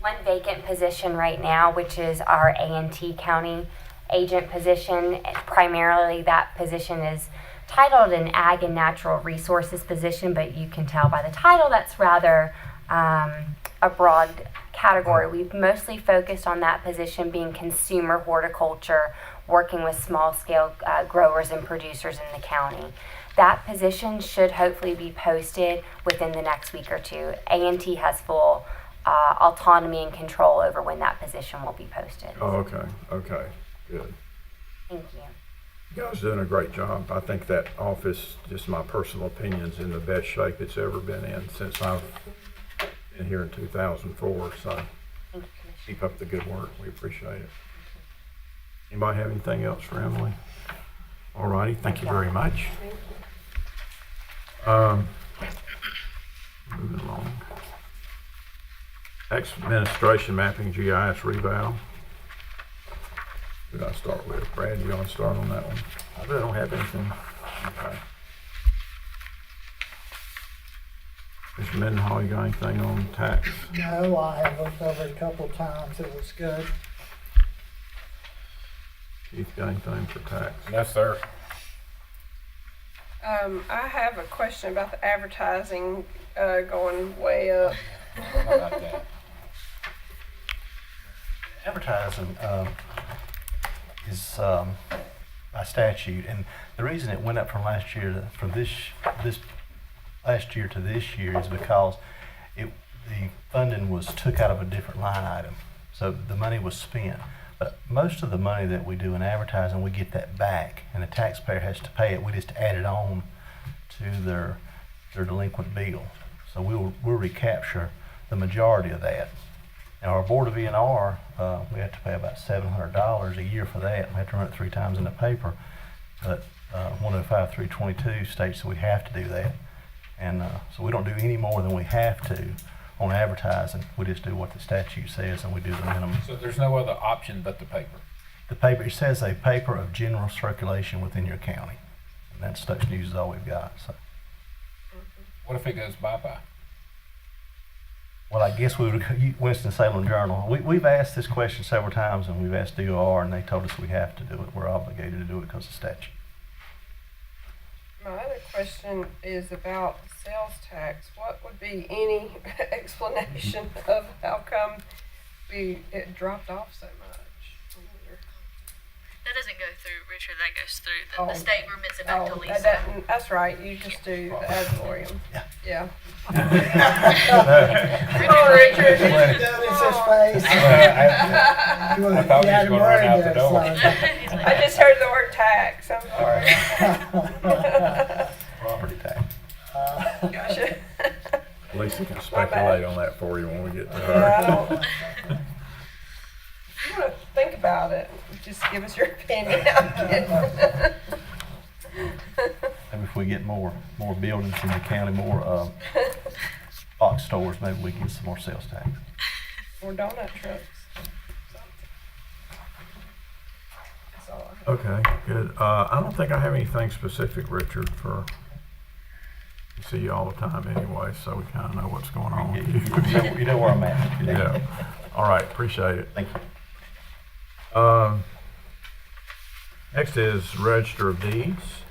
one vacant position right now, which is our A&T County agent position. Primarily, that position is titled an Ag and Natural Resources position, but you can tell by the title that's rather a broad category. We've mostly focused on that position being consumer horticulture, working with small-scale growers and producers in the county. That position should hopefully be posted within the next week or two. A&T has full autonomy and control over when that position will be posted. Oh, okay, good. Thank you. You guys are doing a great job. I think that office, just my personal opinion, is in the best shape it's ever been in since I've been here in 2004, so Thank you, Commissioner. keep up the good work. We appreciate it. Anybody have anything else for Emily? All righty, thank you very much. Moving along. Administration mapping GIS reval. Who did I start with? Brad, you want to start on that one? I really don't have anything. Okay. Mr. Mendenhall, you got anything on tax? No, I have looked over it a couple of times. It was good. Keith, got anything for tax? No, sir. I have a question about the advertising going way up. How about that? Advertising is by statute, and the reason it went up from last year from this last year to this year is because the funding was took out of a different line item, so the money was spent. But most of the money that we do in advertising, we get that back, and the taxpayer has to pay it. We just add it on to their delinquent bill, so we'll recapture the majority of that. Now, our Board of E&R, we have to pay about $700 a year for that. We have to run it 3 times in the paper, but 105.322 states that we have to do that. And so we don't do any more than we have to on advertising. We just do what the statute says, and we do the minimum. So there's no other option but the paper? The paper, it says a paper of general circulation within your county. And that Stokes News is all we've got. So What if it goes bye-bye? what Well, I guess we would, Winston-Salem Journal. We've asked this question several times, and we've asked DOR, and they told us we have to do it. We're obligated to do it because of statute. My other question is about sales tax. What would be any explanation of how come it dropped off so much? That doesn't go through, Richard, that goes through the Oh. state remits it back to Oh, Lisa. that's right, you just do the ad valorem. Yeah. Come on, Richard. Notice his face. I thought he was gonna run out the door. I just heard the word tax, I'm sorry. Property tax. Gotcha. Lisa can speculate on that for you when we get to Yeah, her. I don't. You wanna think about it, just give us your opinion. I'm kidding. Maybe if we get more buildings in the county, more box stores, maybe we can get some more sales tax. Or donut trucks. That's all I have. Okay, good. I don't think I have anything specific, Richard, for, we see you all the time anyway, so we kind of know what's going on with you. You know where I'm at. Yeah. All right, appreciate it. Thank you. Next is Register of Deeds.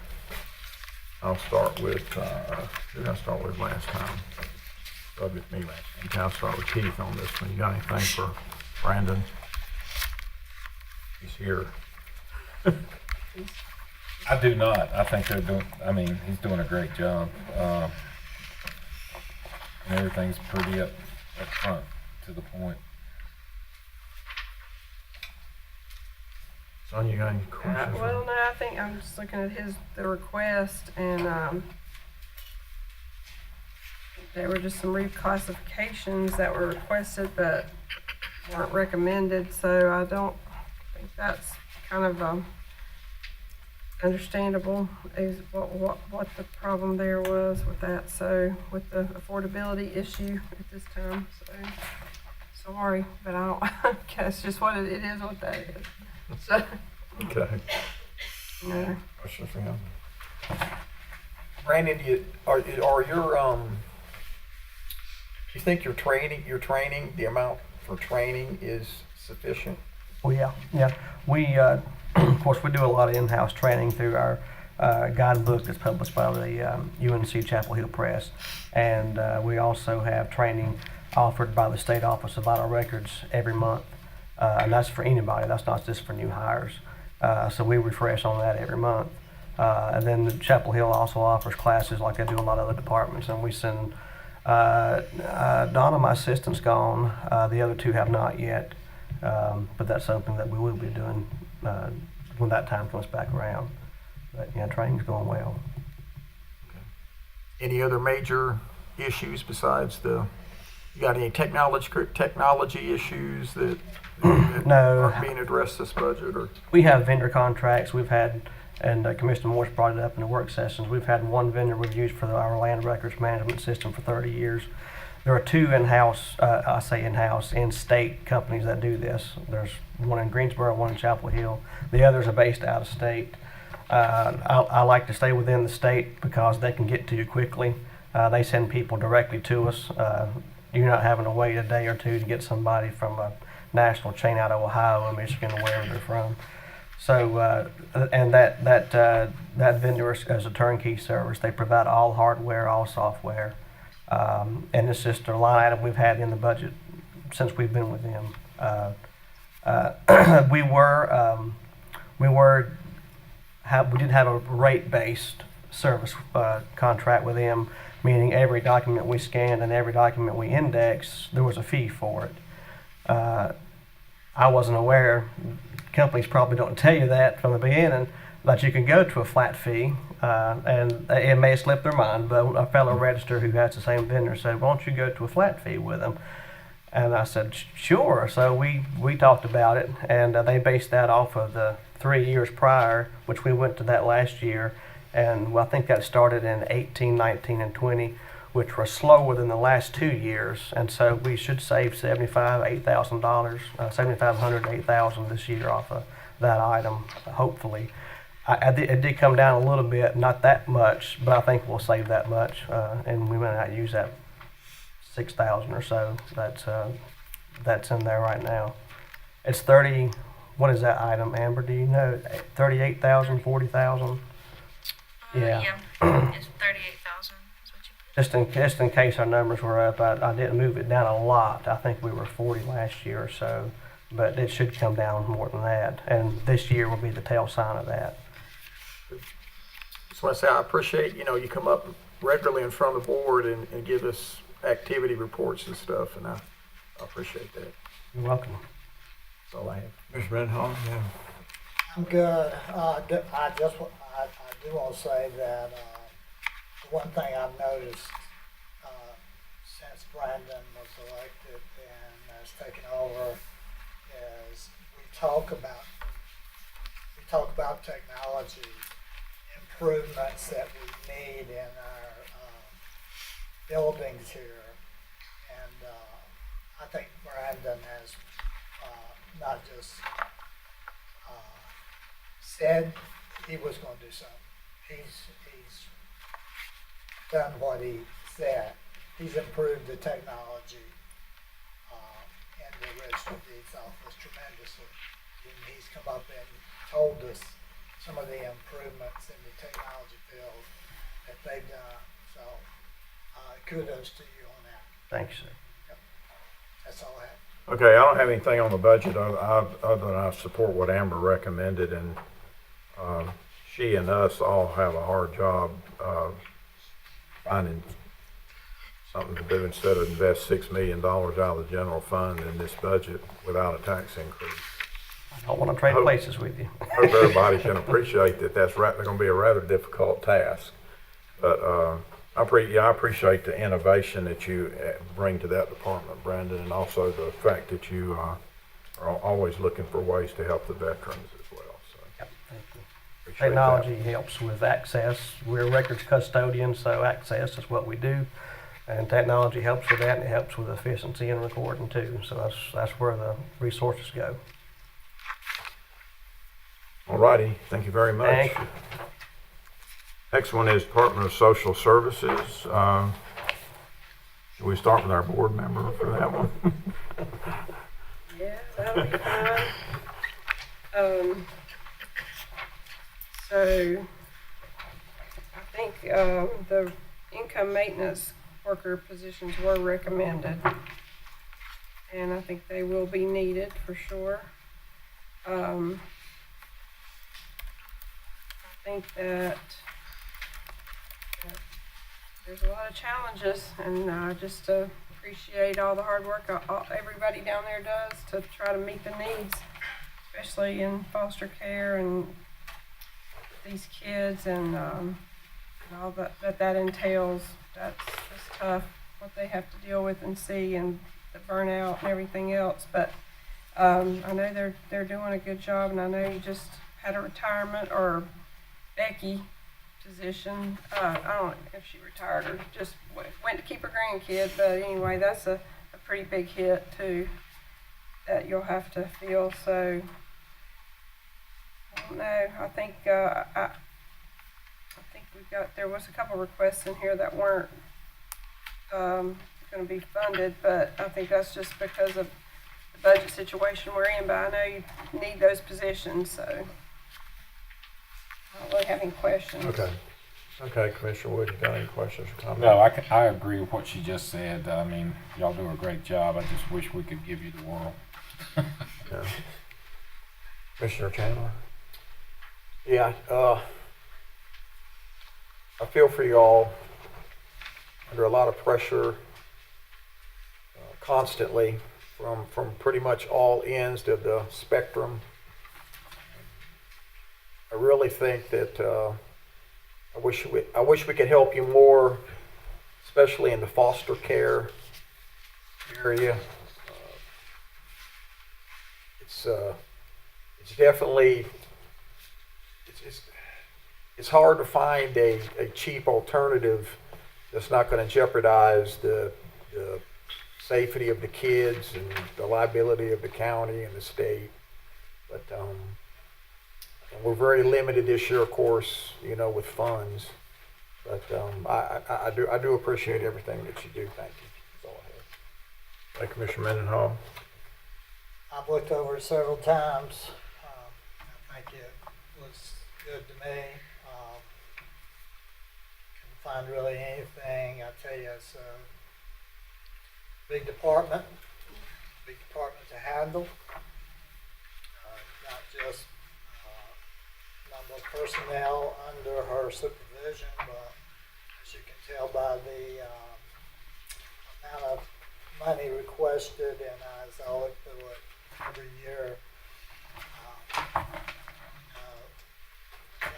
I'll start with, who did I start with last time? Subject me last time. Okay, I'll start with Keith on this one. You got anything for Brandon? He's here. I do not. I think he's doing a great job. And everything's pretty up front, to the point. Son, you got any questions? Well, no, I think I'm just looking at the request, and there were just some reclassifications that were requested but weren't recommended, so I don't think that's kind of understandable is what the problem there was with that, so with the affordability issue at this time, so sorry, but I don't, that's just what it is what that is. So, Okay. no. Questions for him? Brandon, are your you think your training, the amount for training is sufficient? Oh, yeah. We, of course, we do a lot of in-house training through our guidebook that's published by the UNC Chapel Hill Press. And we also have training offered by the State Office of Vital Records every month. And that's for anybody, that's not just for new hires. So we refresh on that every month. And then Chapel Hill also offers classes like they do a lot of other departments. And we send, Donna, my assistant's gone. The other two have not yet. But that's something that we will be doing when that time comes back around. But yeah, training's going well. Any other major issues besides you got any technology issues that No. aren't being addressed this budget? Or We have vendor contracts. We've had, and Commissioner Morse brought it up in the work sessions, we've had one vendor we've used for our land records management system for 30 years. There are two in-house, I say in-house, in-state companies that do this. There's one in Greensboro, one in Chapel Hill. The others are based out of state. I like to stay within the state because they can get to you quickly. They send people directly to us. You're not having to wait a day or two to get somebody from a national chain out of Ohio or Michigan or wherever they're from. So, and that vendor is a turnkey service. They provide all hardware, all software. And it's just a line item we've had in the budget since we've been with them. We did have a rate-based service contract with them, meaning every document we scanned and every document we indexed, there was a fee for it. I wasn't aware, companies probably don't tell you that from the beginning, that you can go to a flat fee, and it may have slipped their mind, but a fellow register who has the same vendor said, why don't you go to a flat fee with them? And I said, sure. So we talked about it, and they based that off of the 3 years prior, which we went to that last year, and I think that started in 18, 19, and 20, which were slower than the last 2 years, and so we should save $8,000, $7,500 to $8,000 this year off of that item, hopefully. It did come down a little bit, not that much, but I think we'll save that much, and we might not use that 6,000 or so. That's in there right now. It's 30. What is that item, Amber? Do you know? 38,000, 40,000. Yeah. It's 38,000 is what you Just in case our numbers were up, I didn't move it down a lot. I think we were 40 last year or so, but it should come down more than that. And this year will be the tail sign of that. Just want to say I appreciate, you come up regularly in front of the board and give us activity reports and stuff, and I appreciate that. You're welcome. That's all I have. Mr. Redhall, yeah. I'm good. I do want to say that the one thing I've noticed since Brandon was elected and has taken over is we talk about technology improvements that we need in our buildings here, and I think Brandon has not just said he was going to do something. He's done what he said. He's improved the technology in the register of deeds office tremendously. And he's come up and told us some of the improvements in the technology field that they've done. So kudos to you on that. Thanks, sir. Yep. That's all I have. Okay, I don't have anything on the budget other than I support what Amber recommended, and she and us all have a hard job finding something to do instead of invest $6 million out of the general fund in this budget without a tax increase. I don't want to trade places with you. I hope everybody can appreciate that that's going to be a rather difficult task. But I appreciate the innovation that you bring to that department, Brandon, and also the fact that you are always looking for ways to help the veterans as well. So, Yep, thank you. appreciate Technology that. helps with access. We're records custodians, so access is what we do. And technology helps with that, and it helps with efficiency and recording too. So that's where the resources go. All righty, thank you very much. Thank you. Next one is Department of Social Services. Should we start with our board member for that one? Yeah, that'll be fine. So I think the income maintenance worker positions were recommended, and I think they will be needed for sure. I think that there's a lot of challenges, and I just appreciate all the hard work everybody down there does to try to meet the needs, especially in foster care and these kids and all that entails. That's tough, what they have to deal with and see, and the burnout and everything else. But I know they're doing a good job, and I know you just had a retirement, or Becky position. I don't know if she retired or just went to keep her grandkid, but anyway, that's a pretty big hit too that you'll have to feel. So I don't know. I think there was a couple requests in here that weren't going to be funded, but I think that's just because of the budget situation we're in. But I know you need those positions, so I don't really have any questions. Okay, Commissioner Wood, you got any questions or comments? No, I agree with what she just said. I mean, y'all do a great job. I just wish we could give you the world. Yeah. Commissioner Chandler? Yeah, I feel for you all under a lot of pressure constantly from pretty much all ends of the spectrum. I really think that I wish we could help you more, especially in the foster care area. It's definitely it's hard to find a cheap alternative that's not going to jeopardize the safety of the kids and the liability of the county and the state. But and we're very limited this year, of course, with funds. But I do appreciate everything that you do. Thank you. That's all I have. Thank you, Commissioner Mendenhall. I've looked over it several times. I think it looks good to me. Couldn't find really anything. I tell you, it's a big department to handle. Not just number of personnel under her supervision, but as you can tell by the amount of money requested, and as I look through it every year,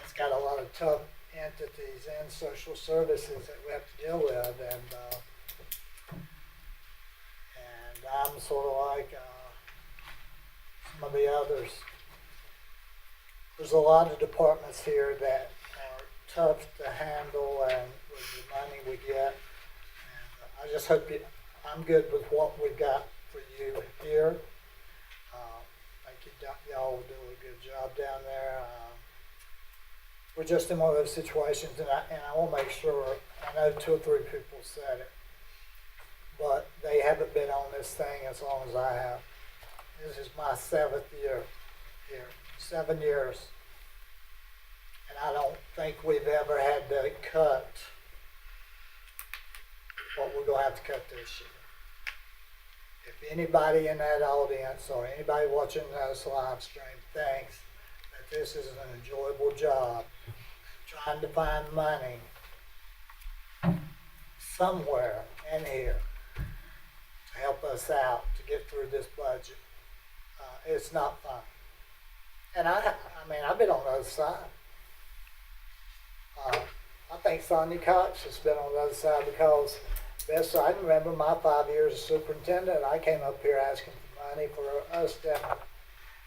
it's got a lot of tough entities and social services that we have to deal with, and I'm sort of like some of the others. There's a lot of departments here that are tough to handle, and with the money we get, and I just hope I'm good with what we got for you here. I think y'all will do a good job down there. We're just in one of those situations, and I want to make sure, I know 2 or 3 people said it, but they haven't been on this thing as long as I have. This is my 7th year here, 7 years. And I don't think we've ever had to cut what we're going to have to cut this year. If anybody in that audience or anybody watching this live stream thinks that this is an enjoyable job, trying to find money somewhere in here to help us out to get through this budget, it's not fun. And I mean, I've been on the other side. I think Sonia Cox has been on the other side, because best I can remember my 5 years as superintendent, I came up here asking for money for us down.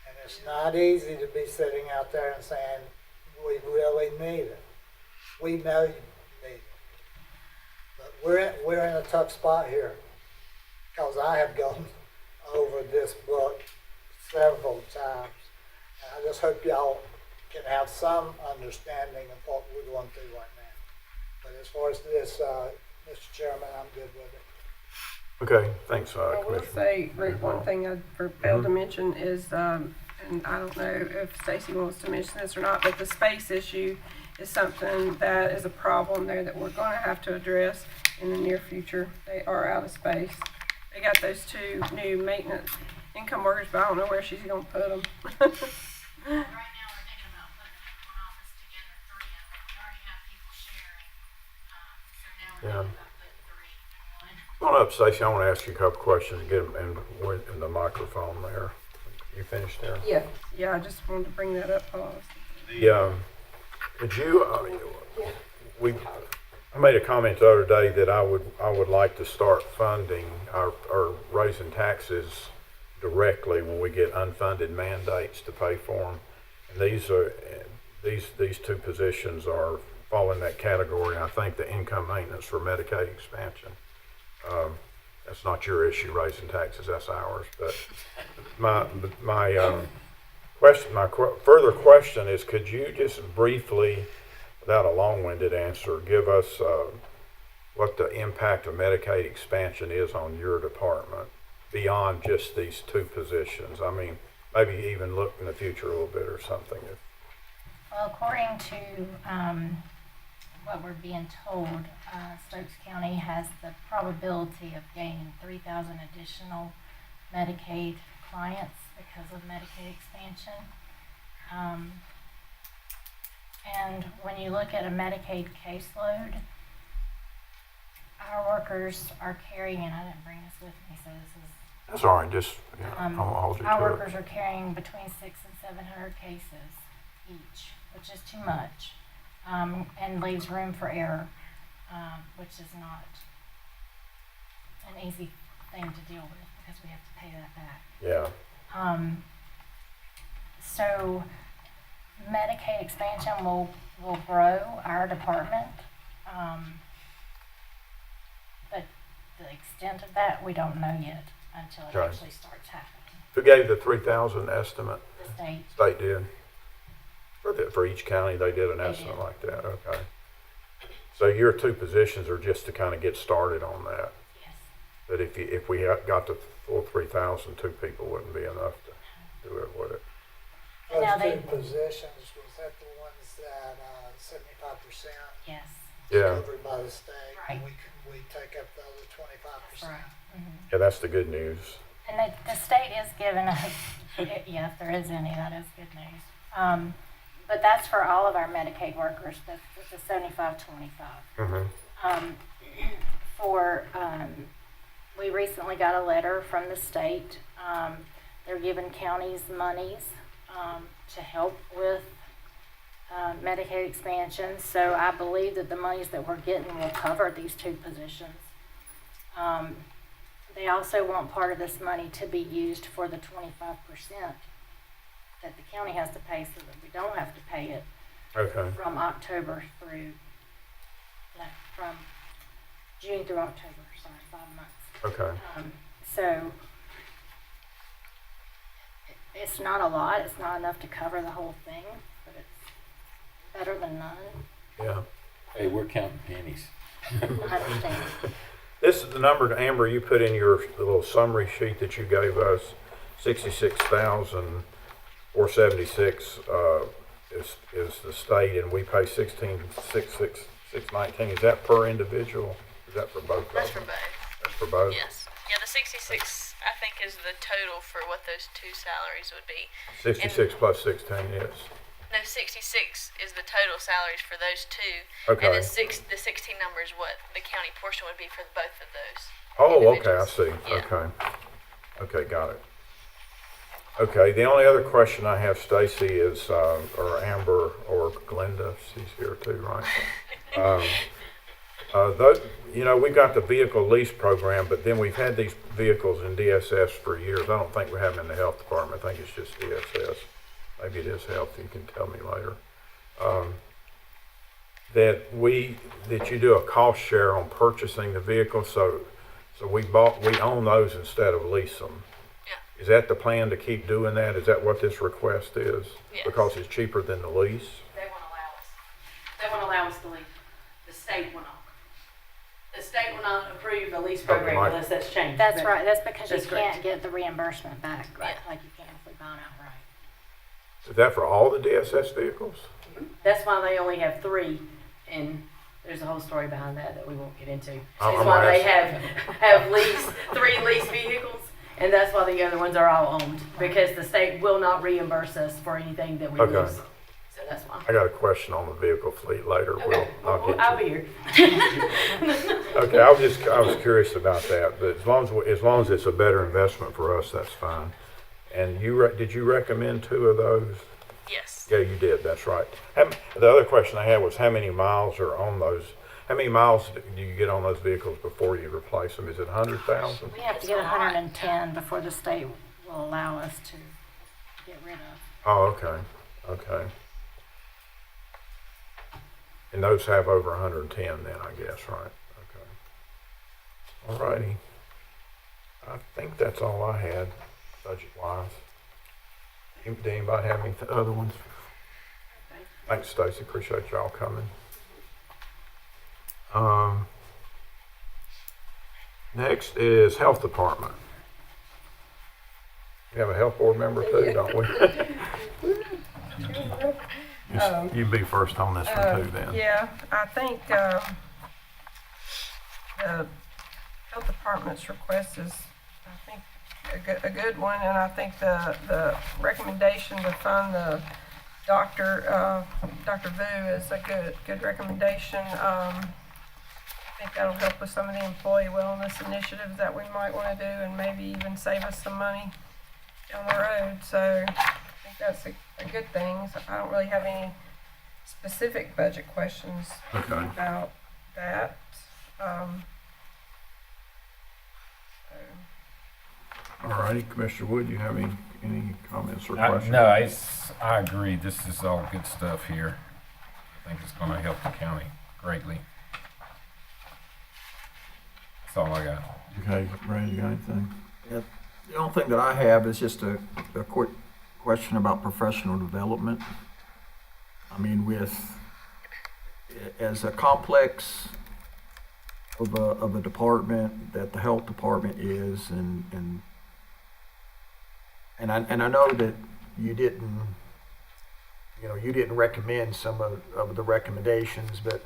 And it's not easy to be sitting out there and saying, we really need it. We know you need it. But we're in a tough spot here, because I have gone over this book several times. And I just hope y'all can have some understanding of what we're going through right now. But as far as this, Mr. Chairman, I'm good with it. Okay, thanks, I will Commissioner. say, Rick, one thing I failed to mention is, and I don't know if Stacy wants to mention this or not, but the space issue is something that is a problem there that we're going to have to address in the near future. They are out of space. They got those 2 new maintenance income workers, but I don't know where she's going to put them. Right now, we're thinking about putting them in one office together, 3 of them. We already have people sharing, so now we're Yeah. thinking about putting 3 in one. Come on up, Stacey. I want to ask you a couple questions and get them in the microphone there. You finished there? Yeah, I just wanted to bring that up, Paul. Could you, I made a comment the other day that I would like to start funding or raising taxes directly when we get unfunded mandates to pay for them. And these 2 positions are fall in that category. I think the income maintenance for Medicaid expansion. That's not your issue, raising taxes. That's ours. But my further question is, could you just briefly, without a long-winded answer, give us what the impact of Medicaid expansion is on your department beyond just these 2 positions? I mean, maybe even look in the future a little bit or something. Well, according to what we're being told, Stokes County has the probability of gaining 3,000 additional Medicaid clients because of Medicaid expansion. And when you look at a Medicaid caseload, our workers are carrying, and I didn't bring this with me, so this is. That's all right. Just I'll hold you to it. Our workers are carrying between 600 and 700 cases each, which is too much, and leaves room for error, which is not an easy thing to deal with because we have to pay that back. Yeah. So Medicaid expansion will grow our department, but the extent of that we don't know yet until it actually starts happening. Who gave the 3,000 estimate? The state. State did. For each county, they did an estimate like that. Okay. So your 2 positions are just to kind of get started on that. Yes. But if we got the full 3,000, two people wouldn't be enough to do it, would it? Now Those they- two positions, was that the ones that 75% Yes. Yeah. covered by the state? Right. We take up the other 25%? Yeah, that's the good news. And the state is giving us, yeah, if there is any, that is good news. But that's for all of our Medicaid workers, that's the 75-25. We recently got a letter from the state. They're giving counties monies to help with Medicaid expansion. So I believe that the monies that we're getting will cover these two positions. They also want part of this money to be used for the 25% that the county has to pay, so that we don't have to pay it Okay. from October through, no, from June through October, sorry, 5 months. Okay. So it's not a lot, it's not enough to cover the whole thing, but it's better than none. Yeah. Hey, we're counting pennies. I understand. This is the number, Amber, you put in your little summary sheet that you gave us, 66,476 is the state, and we pay 16,619. Is that per individual? Is that for both? That's for both. That's for both? Yes. Yeah, the 66, I think, is the total for what those two salaries would be. 66 plus 16, yes. No, 66 is the total salaries for those two. Okay. And then the 16 number is what the county portion would be for both of those. Oh, okay, I individuals. see. Yeah. Okay. Okay, got it. Okay, the only other question I have, Stacy, is, or Amber, or Glenda, she's here too, right? We got the vehicle lease program, but then we've had these vehicles in DSS for years. I don't think we have them in the health department. I think it's just DSS. Maybe it is health, you can tell me later. That you do a cost share on purchasing the vehicle, so we own those instead of lease them. Yeah. Is that the plan to keep doing that? Is that what this request is? Yes. Because it's cheaper than the lease? They won't allow us. They won't allow us to leave. The state will not. The state will not approve the lease program Mike. unless that's changed. That's But right, that's because you that's correct. can't get the reimbursement back, like you can if we buy them outright. Is that for all the DSS vehicles? That's why they only have 3, and there's a whole story behind that we won't get into. I'm That's why gonna they have leased 3 leased vehicles, and that's why the other ones are all owned, because the state will not reimburse us for anything that we Okay. lease. So that's why. I got a question on the vehicle fleet later. Okay, I'll be here. Okay, I was curious about that, but as long as it's a better investment for us, that's fine. And did you recommend 2 of those? Yes. Yeah, you did, that's right. The other question I had was how many miles are on those? How many miles do you get on those vehicles before you replace them? Is it 100,000? We have to get 110 before the state will allow us to get rid of. Oh, okay, okay. And those have over 110 then, I guess, right? Okay. All righty. I think that's all I had, budget-wise. Did anybody have any other ones? Thanks, Stacy. Appreciate y'all coming. Next is Health Department. We have a health board member too, don't we? You be first on this one too then. Yeah, I think, the health department's request is, I think, a good one, and I think the recommendation to fund the Dr. Vu is a good recommendation. I think that'll help with some of the employee wellness initiatives that we might want to do, and maybe even save us some money down the road. So I think that's a good thing. So I don't really have any specific budget questions about that. All righty, Commissioner Wood, you have any comments or No, questions? I agree. This is all good stuff here. I think it's going to help the county greatly. That's all I got. Okay, Brad, you got anything? Yeah, the only thing that I have is just a quick question about professional development. I mean, as a complex of a department that the health department is, and I know that you didn't, you didn't recommend some of the recommendations, but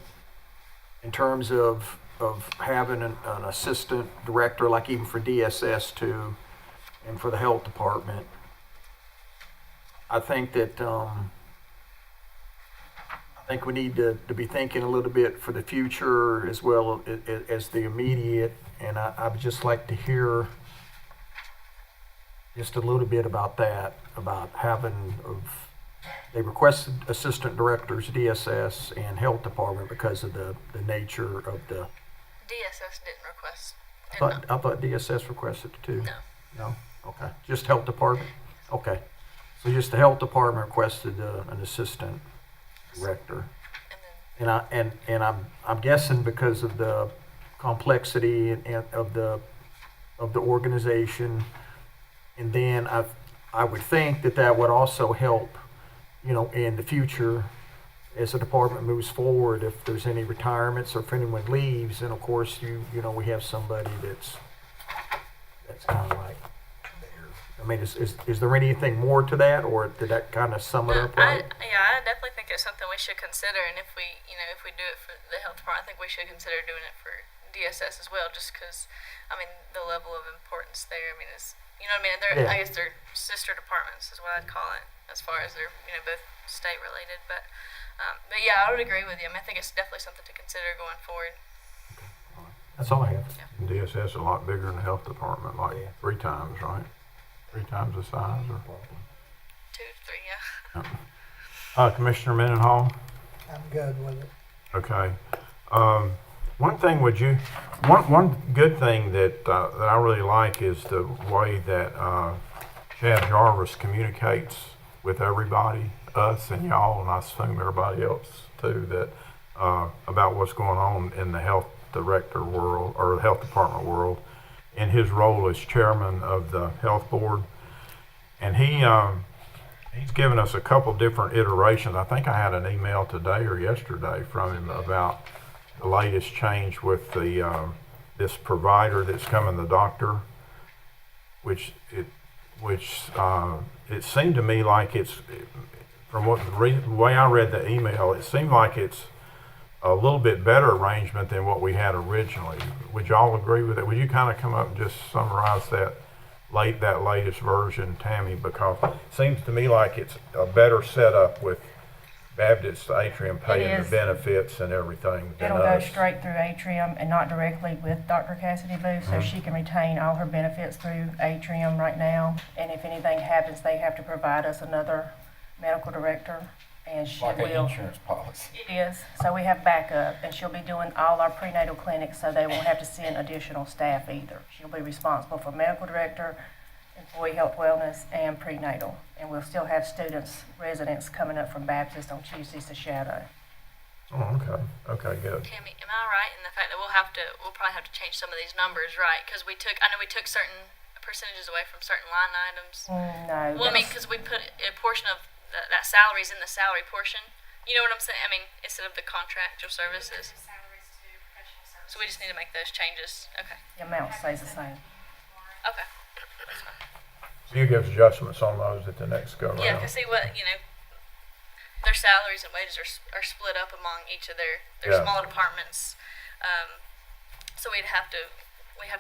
in terms of having an assistant director, like even for DSS too, and for the health department, I think that I think we need to be thinking a little bit for the future as well as the immediate, and I would just like to hear just a little bit about that, about having they requested assistant directors, DSS and health department because of the nature of the. DSS didn't request. I thought DSS requested it too. No. No? Okay. Just health department? Okay. So just the health department requested an assistant director. And I'm guessing because of the complexity of the organization, and then I would think that would also help, in the future as the department moves forward, if there's any retirements or if anyone leaves, then of course we have somebody that's kind of like there. I mean, is there anything more to that, or did that kind of sum it up right? I definitely think it's something we should consider, and if we do it for the health department, I think we should consider doing it for DSS as well, just because, the level of importance there, is, Yeah. I guess they're sister departments is what I'd call it, as far as they're, both state related, but yeah, I would agree with you. I think it's definitely something to consider going forward. That's all I have. DSS is a lot bigger than the health department, like 3 times, right? 3 times the size, or? 2 to 3, yeah. Commissioner Mendenhall? I'm good with it. Okay. One good thing that I really like is the way that Chad Jarvis communicates with everybody, us and y'all, and I assume everybody else too, that about what's going on in the health director world or the health department world, in his role as chairman of the health board, and he's given us a couple different iterations. I think I had an email today or yesterday from him about the latest change with the this provider that's coming, the doctor, which it seemed to me like it's, from the way I read the email, it seemed like it's a little bit better arrangement than what we had originally. Would y'all agree with it? Would you kind of come up and just summarize that latest version, Tammy? Because it seems to me like it's a better setup with Baptist Atrium paying the benefits and everything than It'll us. go straight through Atrium and not directly with Dr. Cassidy Booth, so she can retain all her benefits through Atrium right now. And if anything happens, they have to provide us another medical director, and she Like an will. insurance policy. It is, so we have backup, and she'll be doing all our prenatal clinics, so they won't have to send additional staff either. She'll be responsible for medical director, employee health wellness, and prenatal. And we'll still have residents coming up from Baptist on Tuesdays to shadow. Oh, okay. Okay, good. Tammy, am I right in the fact that we'll probably have to change some of these numbers, right? Because I know we took certain percentages away from certain line items. No. Well, because we put a portion of that salaries in the salary portion. You know what I'm saying? Instead of the contractual services. So we just need to make those changes. Okay. The amount stays the same. Okay. So you give adjustments on those at the next go round? Yeah, because see what, their salaries and wages are split up among each of their smaller departments. So we have to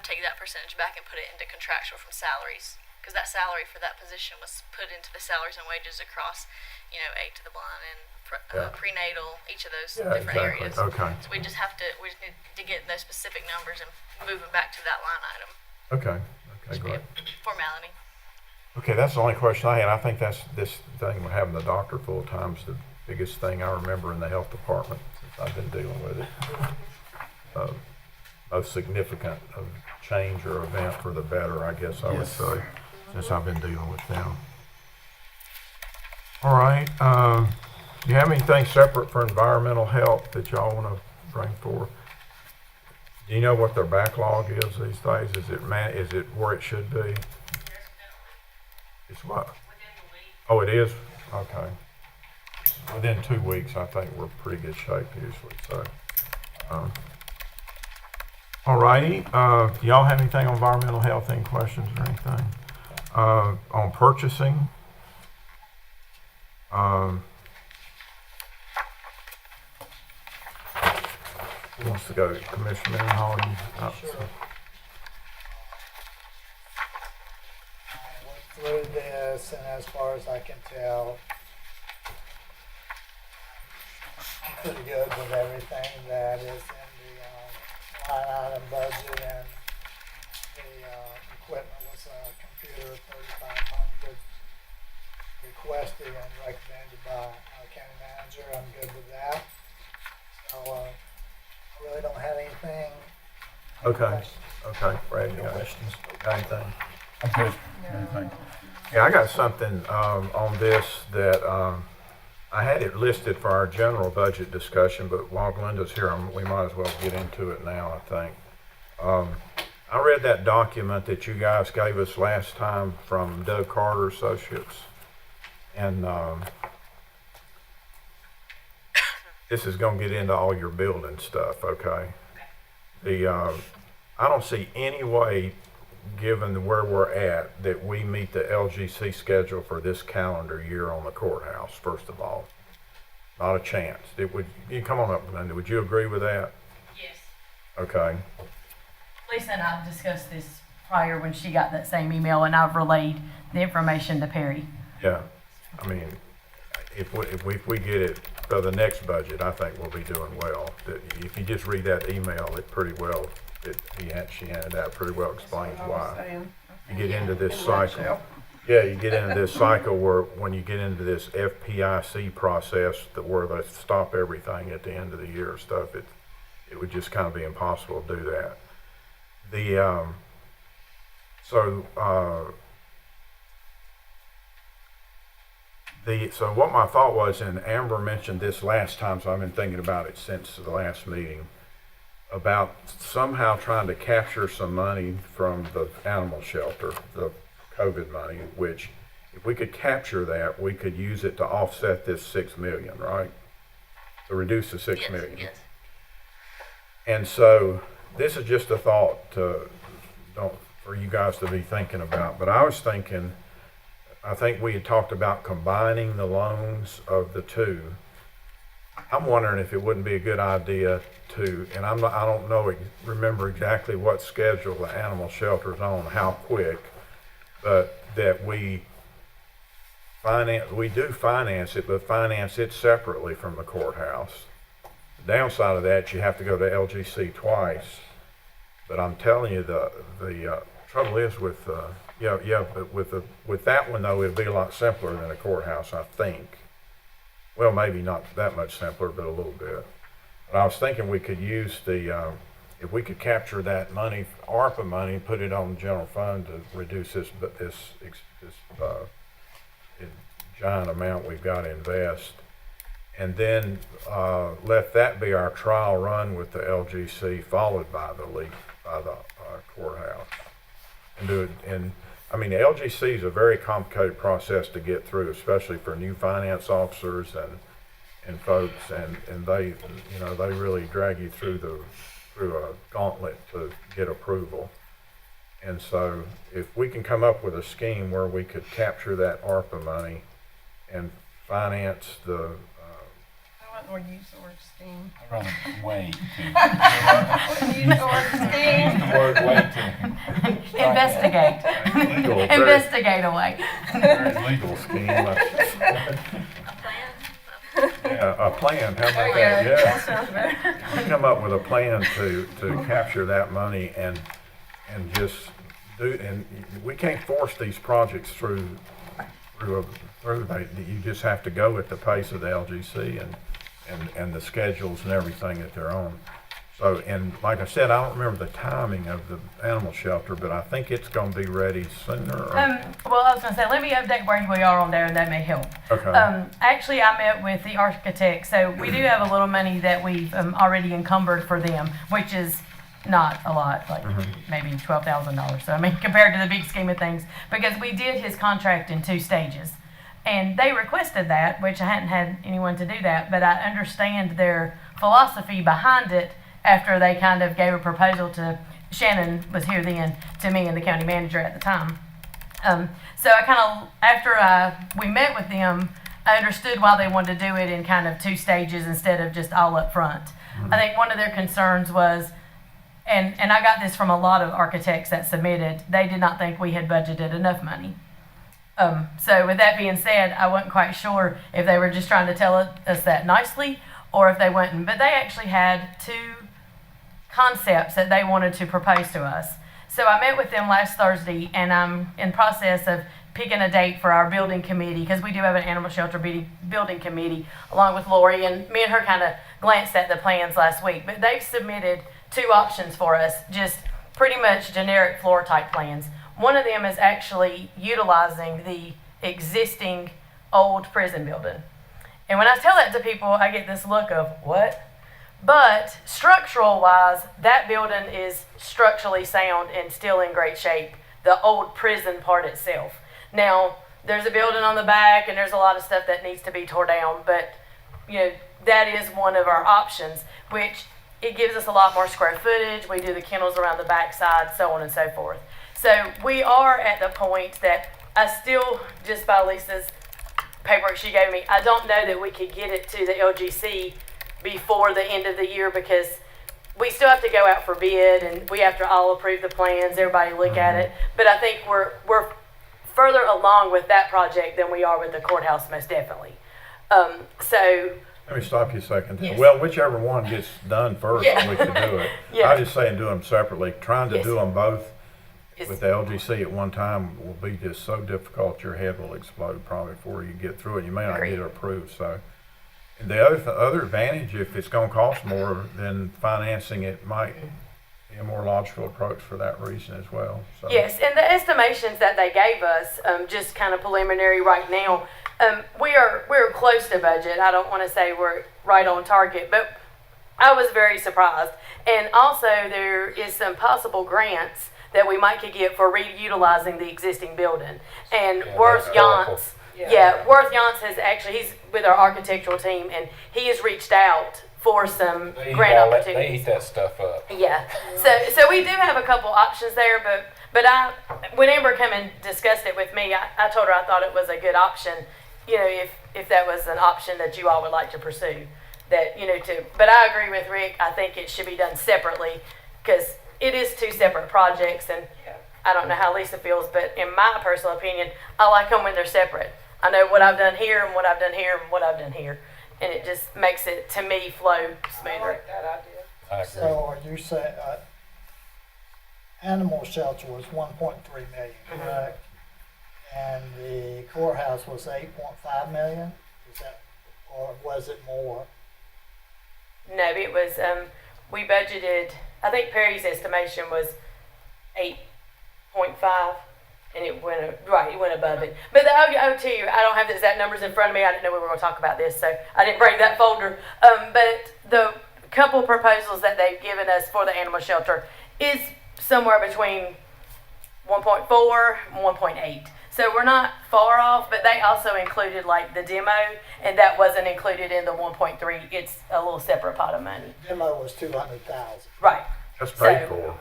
take that percentage back and put it into contractual from salaries. Because that salary for that position was put into the salaries and wages across, aid to the blind and prenatal, each of those different areas. Okay. So we just need to get those specific numbers and move them back to that line item. Okay. Okay, great. Formality. Okay, that's the only question I had. I think that's this thing with having the doctor full time is the biggest thing I remember in the health department since I've been dealing with it. Most significant change or event for the better, I guess I would say, since I've been dealing with them. All right. Do you have anything separate for environmental health that y'all want to bring forth? Do you know what their backlog is these days? Is it where it should be? It's what? Oh, it is? Okay. Within 2 weeks, I think we're in pretty good shape usually, so. All righty, y'all have anything on environmental health, any questions or anything? On purchasing? Who wants to go? Commissioner Hall? Sure. I went through this, and as far as I can tell, I'm pretty good with everything that is in the line item budget, and the equipment was a computer 3500 requested and recommended by our county manager. I'm good with that. So I really don't have anything. Okay, okay, Brad, you got questions? Got anything? I'm good. Anything? Yeah, I got something on this that I had it listed for our general budget discussion, but while Glenda's here, we might as well get into it now, I think. I read that document that you guys gave us last time from Doug Carter Associates, and this is going to get into all your building stuff, okay? I don't see any way, given where we're at, that we meet the LGC schedule for this calendar year on the courthouse, first of all. Not a chance. You come on up, Linda. Would you agree with that? Yes. Okay. Lisa and I discussed this prior when she got that same email, and I've relayed the information to Perry. Yeah. I mean, if we get it for the next budget, I think we'll be doing well. If you just read that email, it pretty well, she handed out pretty well explains why. You get into this cycle. Yeah, you get into this cycle where when you get into this FPIC process, where they stop everything at the end of the year and stuff, it would just kind of be impossible to do that. So what my thought was, and Amber mentioned this last time, so I've been thinking about it since the last meeting, about somehow trying to capture some money from the animal shelter, the COVID money, which if we could capture that, we could use it to offset this 6 million, right? To reduce the 6 million. Yes. And so this is just a thought for you guys to be thinking about. But I was thinking, I think we had talked about combining the loans of the two. I'm wondering if it wouldn't be a good idea to, and I don't remember exactly what schedule the animal shelter's on, how quick, but that we do finance it, but finance it separately from the courthouse. The downside of that, you have to go to LGC twice. But I'm telling you, the trouble is with but with that one though, it'd be a lot simpler than a courthouse, I think. Well, maybe not that much simpler, but a little bit. But I was thinking we could use if we could capture that money, ARPA money, put it on the general fund to reduce this giant amount we've got to invest, and then let that be our trial run with the LGC, followed by the courthouse, and do it. And I mean, the LGC is a very complicated process to get through, especially for new finance officers and folks, and they really drag you through a gauntlet to get approval. And so if we can come up with a scheme where we could capture that ARPA money and finance the I wouldn't use the word steam. I'd rather way Wouldn't use the word steam. The word way too. Investigate. legal, Investigate away. very legal scheme. Yeah, a plan. How about that? Yeah. That sounds better. We come up with a plan to capture that money and just do. And we can't force these projects through. You just have to go at the pace of the LGC and the schedules and everything that they're on. So, and like I said, I don't remember the timing of the animal shelter, but I think it's going to be ready sooner. Well, I was going to say, let me update where we are on there, and that may help. Okay. Actually, I met with the architect, so we do have a little money that we've already encumbered for them, which is not a lot, like maybe $12,000. So, I mean, compared to the big scheme of things, because we did his contract in 2 stages. And they requested that, which I hadn't had anyone to do that, but I understand their philosophy behind it after they kind of gave a proposal to, Shannon was here then, to me and the county manager at the time. So I kind of, after we met with them, I understood why they wanted to do it in kind of 2 stages instead of just all up front. I think one of their concerns was, and I got this from a lot of architects that submitted, they did not think we had budgeted enough money. So with that being said, I wasn't quite sure if they were just trying to tell us that nicely or if they wouldn't. But they actually had 2 concepts that they wanted to propose to us. So I met with them last Thursday, and I'm in process of picking a date for our building committee, because we do have an animal shelter building committee along with Lori, and me and her kind of glanced at the plans last week. But they've submitted 2 options for us, just pretty much generic floor type plans. One of them is actually utilizing the existing old prison building. And when I tell that to people, I get this look of, what? But structural wise, that building is structurally sound and still in great shape, the old prison part itself. Now, there's a building on the back and there's a lot of stuff that needs to be tore down, but that is one of our options, which it gives us a lot more square footage. We do the kennels around the backside, so on and so forth. So we are at the point that I still, just by Lisa's paperwork she gave me, I don't know that we could get it to the LGC before the end of the year, because we still have to go out for bid and we have to all approve the plans, everybody look at it. But I think we're further along with that project than we are with the courthouse, most definitely. So Let me stop you a second. Yes. Well, whichever one gets done first, Yeah. we can do it. Yeah. I'm just saying do them separately. Trying to Yes. do them both Yes. with the LGC at one time will be just so difficult, your head will explode probably before you get through it. You may not Agreed. get it approved, so. And the other advantage, if it's gonna cost more, then financing it might be a more logical approach for that reason as well, so. yes, and the estimations that they gave us, just kind of preliminary right now, we're close to budget. I don't want to say we're right on target, but I was very surprised. And also there is some possible grants that we might could get for reutilizing the existing building. And Worth Yance, Worth Yance has actually, he's with our architectural team, and he has reached out for some grant opportunities. They eat that stuff up. Yeah. So we do have a couple options there, but when Amber came and discussed it with me, I told her I thought it was a good option, if that was an option that you all would like to pursue. But I agree with Rick. I think it should be done separately, because it is 2 separate projects, and I don't know how Lisa feels, but in my personal opinion, I like them when they're separate. I know what I've done here and what I've done here and what I've done here, and it just makes it, to me, flow smoother. I agree. So are you saying, animal shelter was 1.3 million, correct? And the courthouse was 8.5 million? Is that, or was it more? No, it was, we budgeted, I think Perry's estimation was 8.5, and it went above it. But I'll tell you, I don't have the exact numbers in front of me. I didn't know we were going to talk about this, so I didn't bring that folder. But the couple proposals that they've given us for the animal shelter is somewhere between 1.4 and 1.8. So we're not far off, but they also included like the demo, and that wasn't included in the 1.3. It's a little separate pot of money. Demo was 200,000. Right. That's paid for.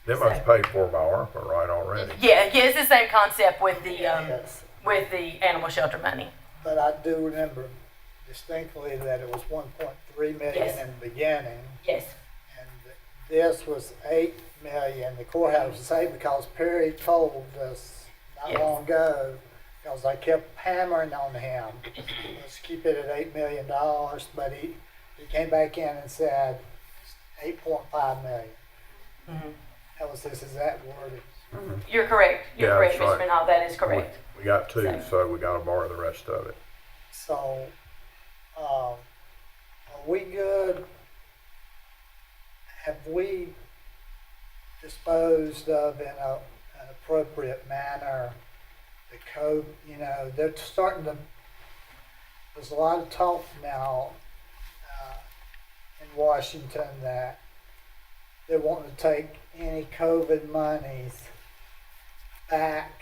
Demo's paid for by ARPA, right, already. Yeah, it's the same concept with the Yes. with the animal shelter money. But I do remember distinctly that it was 1.3 million Yes. in the beginning. Yes. And this was 8 million. The courthouse was 8 because Perry told us not Yes. long ago, because I kept hammering on him, let's keep it at $8 million, but he came back in and said 8.5 million. Mm-hmm. That was his exact wording. You're correct. You're Yeah, correct, that's Mr. right. Minhall. That is correct. We got 2, so we gotta borrow the rest of it. So, are we good? Have we disposed of in an appropriate manner the code? They're starting to, there's a lot of talk now in Washington that they want to take any COVID monies back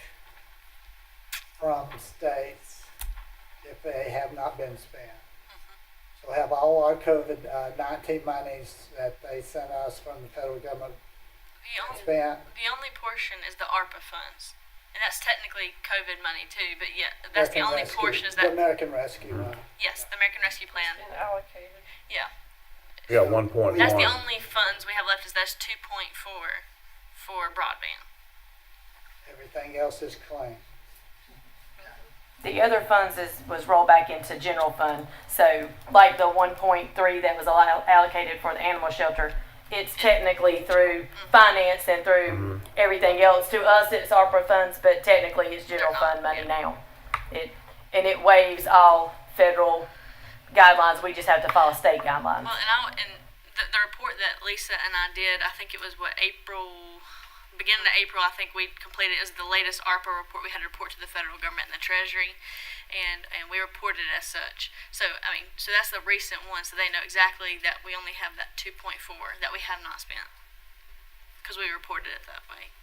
from states if they have not been spent. So have all our COVID-19 monies that they sent us from the federal government spent. The only portion is the ARPA funds. And that's technically COVID money too, but yeah, that's the only portion is The that, American Rescue money. yes, the American Rescue Plan. Been allocated. Yeah. We got 1.1. That's the only funds we have left is that's 2.4 for broadband. Everything else is claimed. The other funds was rolled back into general fund. So like the 1.3 that was allocated for the animal shelter, it's technically through finance and through everything else. To us, it's ARPA funds, but technically it's general fund money now. It waives all federal guidelines. We just have to follow state guidelines. Well, and the report that Lisa and I did, I think it was beginning of April, I think we completed, it was the latest ARPA report. We had to report to the federal government and the Treasury, and we reported as such. So, so that's the recent one, so they know exactly that we only have that 2.4 that we have not spent, because we reported it that way.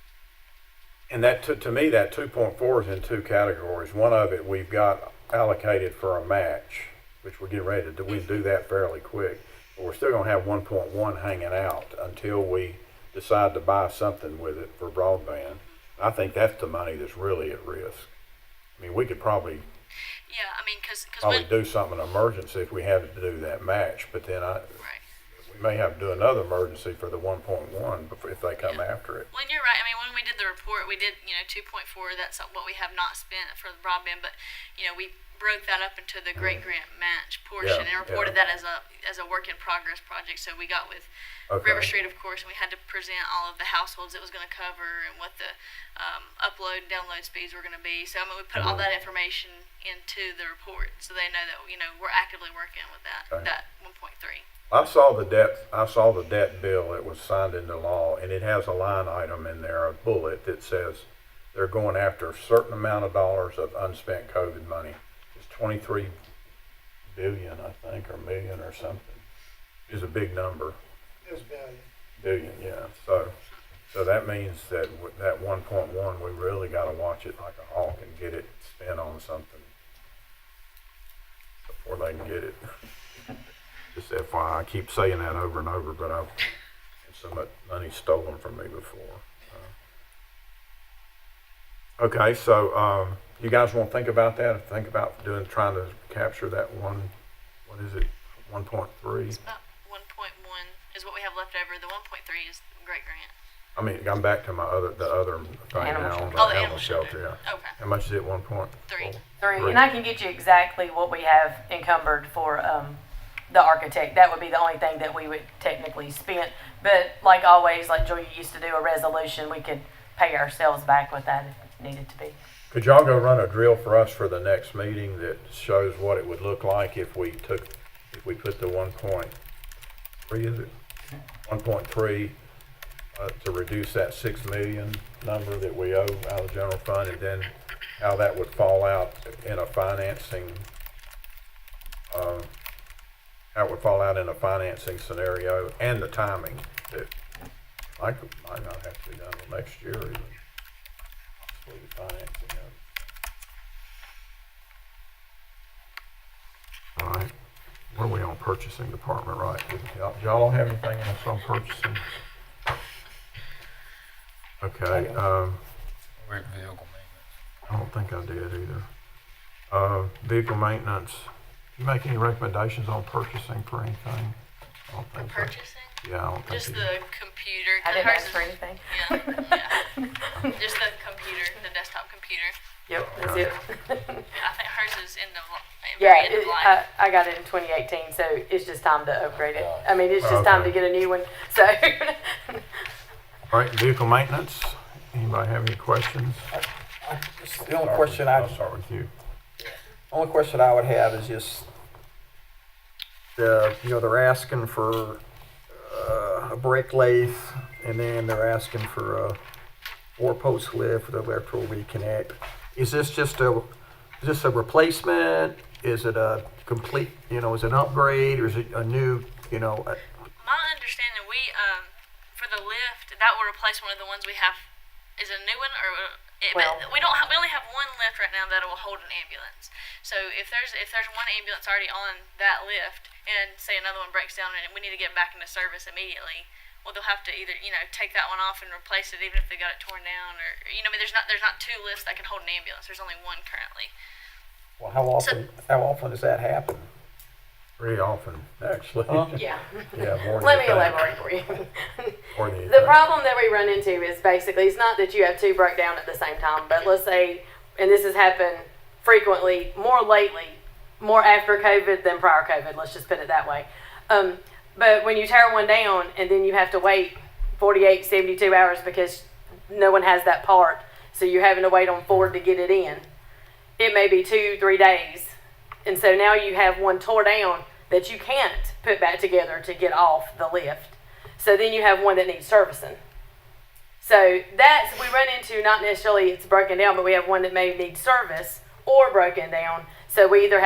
And that, to me, that 2.4 is in two categories. One of it, we've got allocated for a match, which we're getting ready to do. We do that fairly quick. But we're still going to have 1.1 hanging out until we decide to buy something with it for broadband. I think that's the money that's really at risk. I mean, we could probably do something in emergency if we had to do that match, but then we may have to do another emergency for the 1.1 if they come after it. Well, and you're right. I mean, when we did the report, we did 2.4. That's what we have not spent for the broadband, but we broke that up into the great grant match portion and reported that as a work in progress project. So we got with River Street, of course, and we had to present all of the households it was going to cover and what the upload and download speeds were going to be. So we put all that information into the report, so they know that we're actively working with that 1.3. I saw the debt bill that was signed into law, and it has a line item in there, a bullet that says they're going after a certain amount of dollars of unspent COVID money. 23 billion, I think, or million or something. Is a big number. It was billion. Billion, yeah. So that means that that 1.1, we really got to watch it like a hawk and get it spent on something before they can get it. Just FYI, I keep saying that over and over, but I've had so much money stolen from me before. Okay, so you guys want to think about that? Think about trying to capture that what is it, 1.3? It's about 1.1 is what we have left over. The 1.3 is great grant. I mean, I'm back to the other thing now on the animal shelter. Yeah. Okay. How much is it? 1.3. 3. And I can get you exactly what we have encumbered for the architect. That would be the only thing that we would technically spend. But like always, like Julia used to do a resolution, we could pay ourselves back with that if it needed to be. Could y'all go run a drill for us for the next meeting that shows what it would look like if we put the 1.3, is it? 1.3 to reduce that 6 million number that we owe out of the general fund, and then how that would fall out in a financing, scenario, and the timing that might not have to be done till next year even. Possibly the financing of it. All right. What are we on purchasing department, right? Y'all have anything else on purchasing? Okay. We're at vehicle maintenance. I don't think I did either. Vehicle maintenance. Did you make any recommendations on purchasing for anything? I don't think so. Purchasing? Yeah, I don't think Just so. the computer. I didn't ask for anything. Yeah. Just the computer, the desktop computer. Yep, that's it. I think hers is end of life. I got it in 2018, so it's just time to upgrade it. I mean, it's just time to get a new one. So. All right, vehicle maintenance. Anybody have any questions? The only question I'll start with you. Only question I would have is just they're asking for a brake lathe, and then they're asking for a 4-post lift for the electrical reconnect. Is this just a replacement? Is it a complete, is it an upgrade, or is it a new, My understanding, for the lift, that will replace one of the ones we have. Is it a new one, or but we only have one lift right now that will hold an ambulance. So if there's one ambulance already on that lift, and say another one breaks down and we need to get back into service immediately, well, they'll have to either, take that one off and replace it even if they got it torn down, or, I mean, there's not two lifts that can hold an ambulance. There's only one currently. Well, how often does that happen? Pretty often, actually. Yeah. Yeah, more than Let you me think. elaborate for you. More than you The think. problem that we run into is basically, it's not that you have two break down at the same time, but let's say, and this has happened frequently, more lately, more after COVID than prior COVID, let's just put it that way. But when you tear one down and then you have to wait 48, 72 hours because no one has that part, so you're having to wait on Ford to get it in, it may be 2-3 days. And so now you have one tore down that you can't put back together to get off the lift. So then you have one that needs servicing. So that's, we run into not necessarily it's broken down, but we have one that may need service or broken down. So we either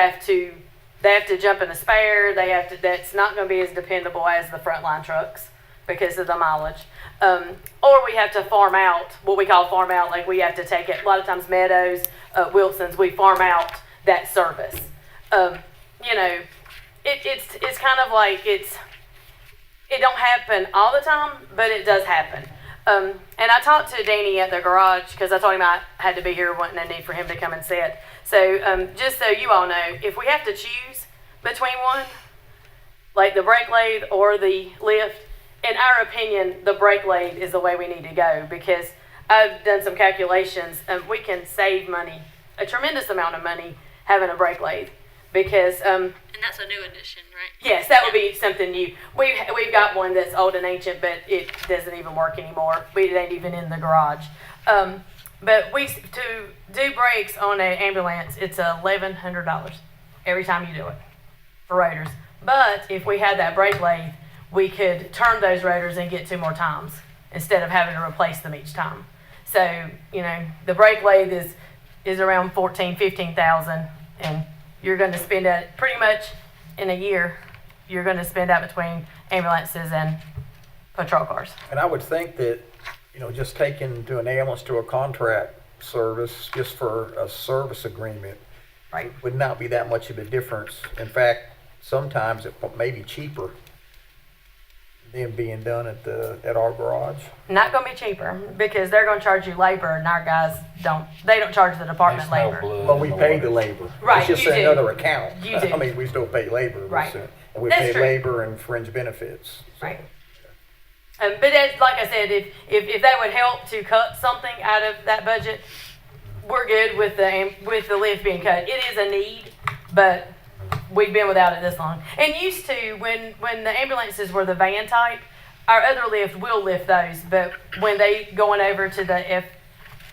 they have to jump in a spare, that's not going to be as dependable as the frontline trucks because of the mileage. Or we have to farm out, what we call farm out, like we have to take it, a lot of times Meadows, Wilson's, we farm out that service. It's kind of like it don't happen all the time, but it does happen. And I talked to Danny at the garage because I told him I had to be here, wasn't no need for him to come and sit. So just so you all know, if we have to choose between one, like the brake lathe or the lift, in our opinion, the brake lathe is the way we need to go because I've done some calculations and we can save money, a tremendous amount of money, having a brake lathe. Because And that's a new addition, right? yes, that would be something new. We've got one that's old and ancient, but it doesn't even work anymore. It ain't even in the garage. But to do brakes on an ambulance, it's $1,100 every time you do it for rotors. But if we had that brake lathe, we could turn those rotors and get 2 more times instead of having to replace them each time. So the brake lathe is around $14,000-15,000, and you're going to spend that pretty much in a year. You're going to spend that between ambulances and patrol cars. And I would think that, just taking to an ambulance to a contract service just for a service agreement right, would not be that much of a difference. In fact, sometimes it may be cheaper than being done at our garage. Not going to be cheaper because they're going to charge you labor, and our guys don't. They don't charge the department labor. But we pay the labor. Right, It's just you do. another account. You do. I mean, we still pay labor. Right. And we That's pay true. labor and fringe benefits. Right. But that's, like I said, if that would help to cut something out of that budget, we're good with the lift being cut. It is a need, but we've been without it this long. And used to, when the ambulances were the van type, our other lift will lift those, but when they going over to the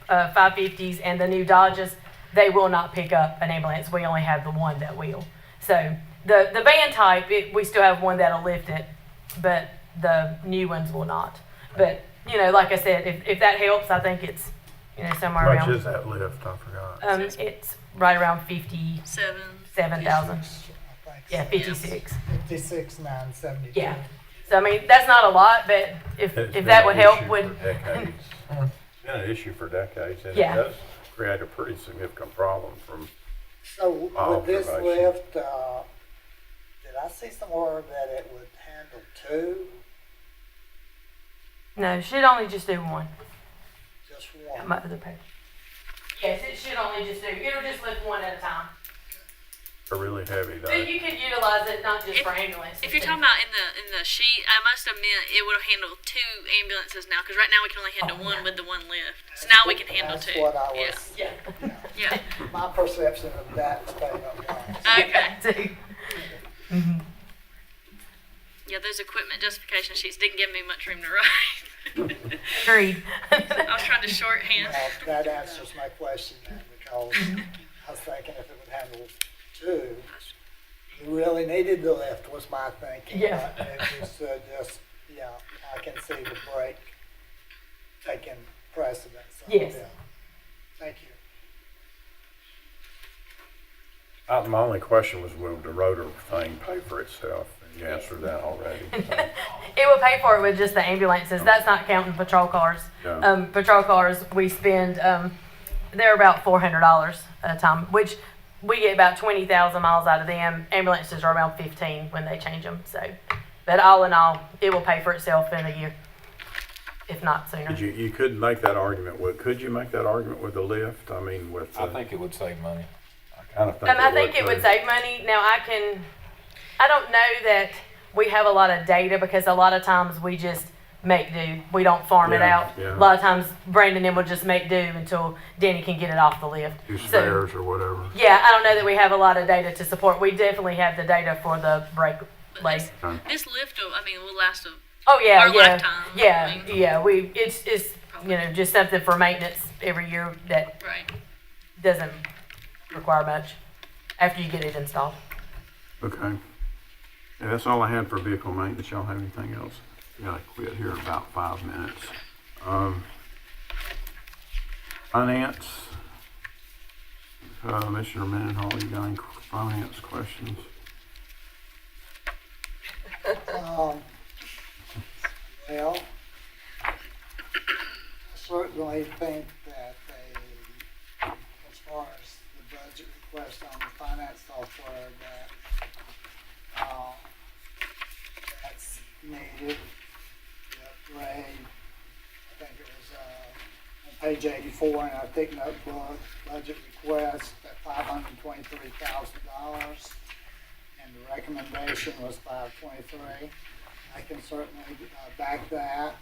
F550s and the new Dodges, they will not pick up an ambulance. We only have the one that will. So the van type, we still have one that'll lift it, but the new ones will not. But like I said, if that helps, I think it's somewhere How around. much is that lift? I forgot. It's right around 57,000. Yeah, 56. 56,972. Yeah. So I mean, that's not a lot, but if that would help, would. It's been an issue for decades, and Yeah. it does create a pretty significant problem from So my with this observation. lift, did I see somewhere that it would handle 2? No, it should only just do one. Just one? My other page. Yes, it should only just do. It'll just lift one at a time. They're really heavy, though. But you could utilize it not just for ambulances. If you're talking about in the sheet, I must have meant it would handle 2 ambulances now, because right now we can only handle one with the one lift. So now we can handle That's 2. what I was. Yeah. Yeah. My perception of that statement was. Okay. Mm-hmm. Yeah, those equipment justification sheets didn't give me much room to write. Agreed. I was trying to shorthand. Well, that answers my question then, because I was thinking if it would handle 2, you really needed the lift, was my thinking. Yeah. But it was just, I can see the brake taking precedence. Yes. Yeah. Thank you. My only question was, will the rotor thing pay for itself? And you answered that already. So. It will pay for it with just the ambulances. That's not counting patrol cars. Yeah. Patrol cars, we spend, they're about $400 a time, which we get about 20,000 miles out of them. Ambulances are around 15 when they change them. So, but all in all, it will pay for itself in a year, if not sooner. You could make that argument with, could you make that argument with the lift? I mean, with. I think it would save money. I kind of think I think it would too. save money. Now I don't know that we have a lot of data because a lot of times we just make do. We don't farm it out. Yeah. A lot of times Brandon and them will just make do until Danny can get it off the lift. Do spares or whatever. Yeah, I don't know that we have a lot of data to support. We definitely have the data for the brake lace. This lift, I mean, will last Oh yeah, our yeah, lifetime. yeah, I mean, yeah. It's just something for maintenance every year that right. doesn't require much after you get it installed. Okay. Yeah, that's all I had for vehicle maintenance. Y'all have anything else? We gotta quit here in about 5 minutes. Finance. Mr. Mendenhall, you got any finance questions? Well, I certainly think that as far as the budget request on the finance software, that's needed. The upgrade, I think it was on page 84 in our thick notebook, budget request at $523,000, and the recommendation was $523,000. I can certainly back that.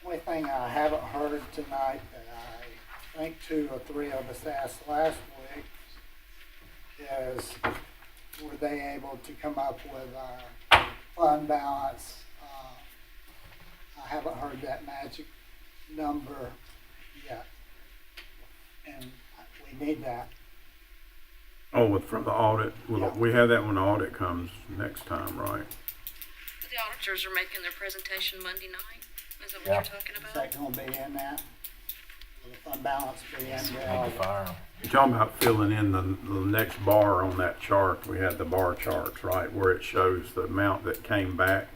Only thing I haven't heard tonight that I think 2 or 3 of us asked last week is, were they able to come up with our fund balance? I haven't heard that magic number yet, and we need that. Oh, from the audit. Well, Yeah. we have that when the audit comes next time, right? The auditors are making their presentation Monday night. Is that what Yeah. you're talking Is about? that gonna be in that? Will the fund balance be in Need to there? fire 'em. You're talking about filling in the next bar on that chart. We had the bar charts, right, where it shows the amount that came back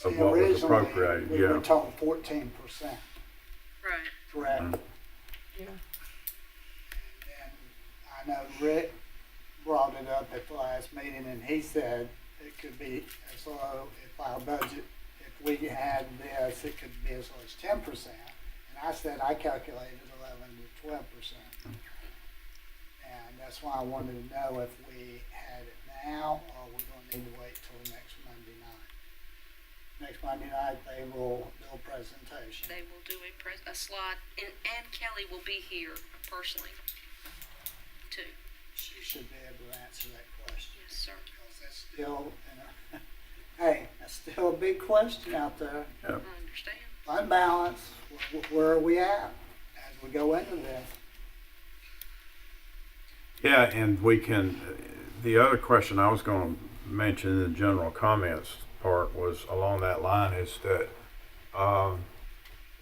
of See, what was originally, appropriated. we Yeah. were talking 14%, Right. correct? Yeah. And I know Rick brought it up at the last meeting, and he said it could be as low, if our budget, if we had this, it could be as low as 10%. And I said I calculated 11 to 12%. And that's why I wanted to know if we had it now, or we're gonna need to wait till next Monday night. Next Monday night, they will do a presentation. They will do a slide, and Kelly will be here personally, too. She should be able to answer that question. Yes, sir. Because that's still, hey, that's still a big question out there. Yep. I understand. Fund balance, where are we at as we go into this? Yeah, and we can, the other question I was going to mention in the general comments part was along that line is that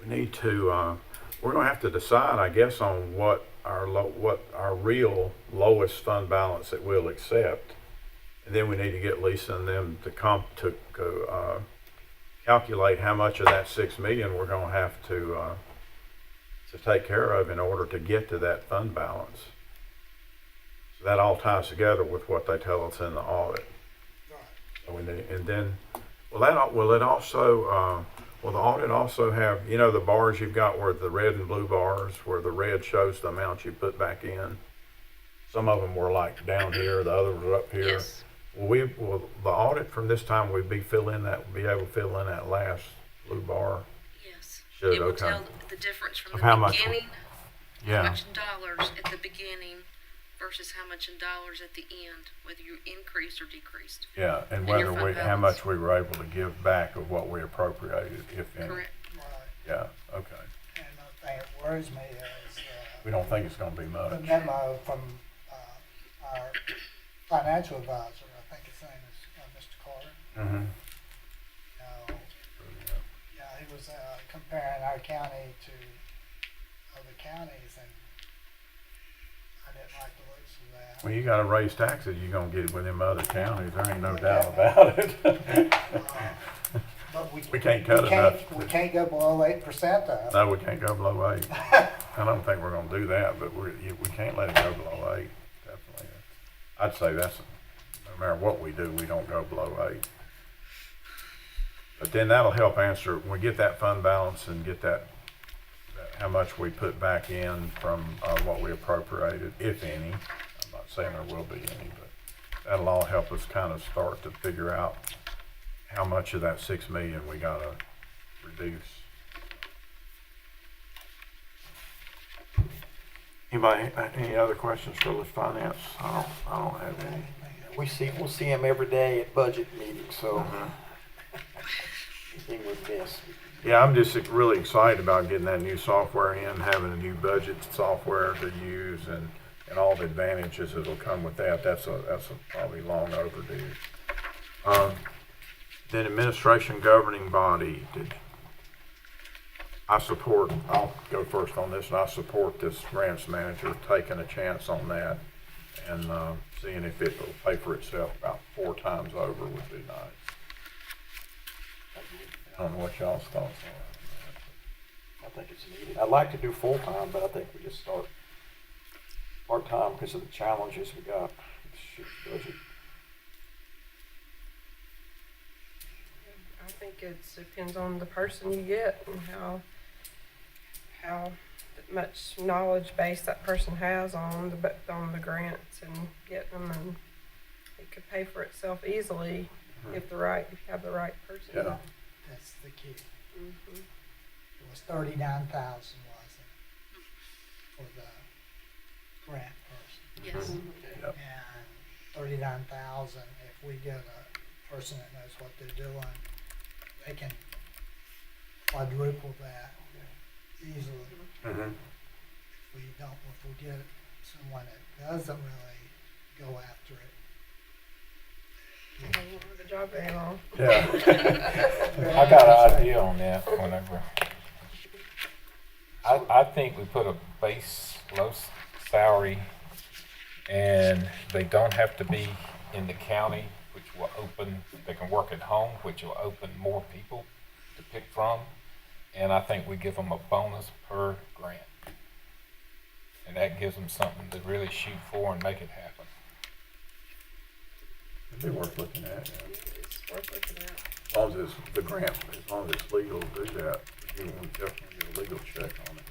we need to, we're going to have to decide, I guess, on what our real lowest fund balance that we'll accept. And then we need to get Lisa and them to calculate how much of that $6 million we're going to have to take care of in order to get to that fund balance. So that all ties together with what they tell us in the audit. So we need, and then, will the audit also have, you know, the bars you've got where the red and blue bars, where the red shows the amount you put back in? Some of them were like down here, the others were up here. Yes. Will the audit from this time, we'd be able to fill in that last blue bar? Yes. Should, It will okay. tell the difference from Of the how much? beginning, how Yeah, much in dollars at the beginning versus how much in dollars at the end, whether you increased or decreased. yeah, and And your whether fund how balance. much we were able to give back of what we appropriated, if any. Correct. Right. Yeah, okay. And the thing that worries me is We don't think it's gonna be the much. memo from our financial advisor, I think his name is Mr. Carter. Mm-hmm. Yeah, he was comparing our county to other counties, and I didn't like the looks of that. Well, you gotta raise taxes, you're gonna get it with them other counties, there ain't no doubt about it. But We can't cut enough. We can't go below 8% though. No, we can't go below 8. I don't think we're gonna do that, but we can't let it go below 8, definitely. I'd say that's, no matter what we do, we don't go below 8. But then that'll help answer, when we get that fund balance and get that how much we put back in from what we appropriated, if any. I'm not saying there will be any, but that'll all help us kind of start to figure out how much of that 6 million we gotta reduce. Anybody, any other questions for the finance? I don't have any. We'll see him every day at budget meetings, so anything we miss. Yeah, I'm just really excited about getting that new software in, having a new budget software to use, and all the advantages that'll come with that. That's probably long overdue. Then administration governing body. I'll go first on this, and I support this grants manager taking a chance on that and seeing if it will pay for itself about 4 times over would be nice. I don't know what y'all's thoughts are. I think it's needed. I'd like to do full-time, but I think we just start part-time because of the challenges we got. It's budget. I think it depends on the person you get and how much knowledge base that person has on the grants and getting them, and it could pay for itself easily if you have the right person. Yeah. That's the key. It was 39,000, wasn't it, for the grant person? Yes. Yep. And 39,000, if we get a person that knows what they're doing, they can quadruple that easily. If we get someone that doesn't really go after it. The job very long. I got an idea on that whenever. I think we put a base low salary, and they don't have to be in the county, which will open, they can work at home, which will open more people to pick from. And I think we give them a bonus per grant. And that gives them something to really shoot for and make it happen. It'd be worth looking at. Yeah. It's worth looking at. As long as it's the grant, as long as it's legal to do that, you want to definitely get a legal check on it.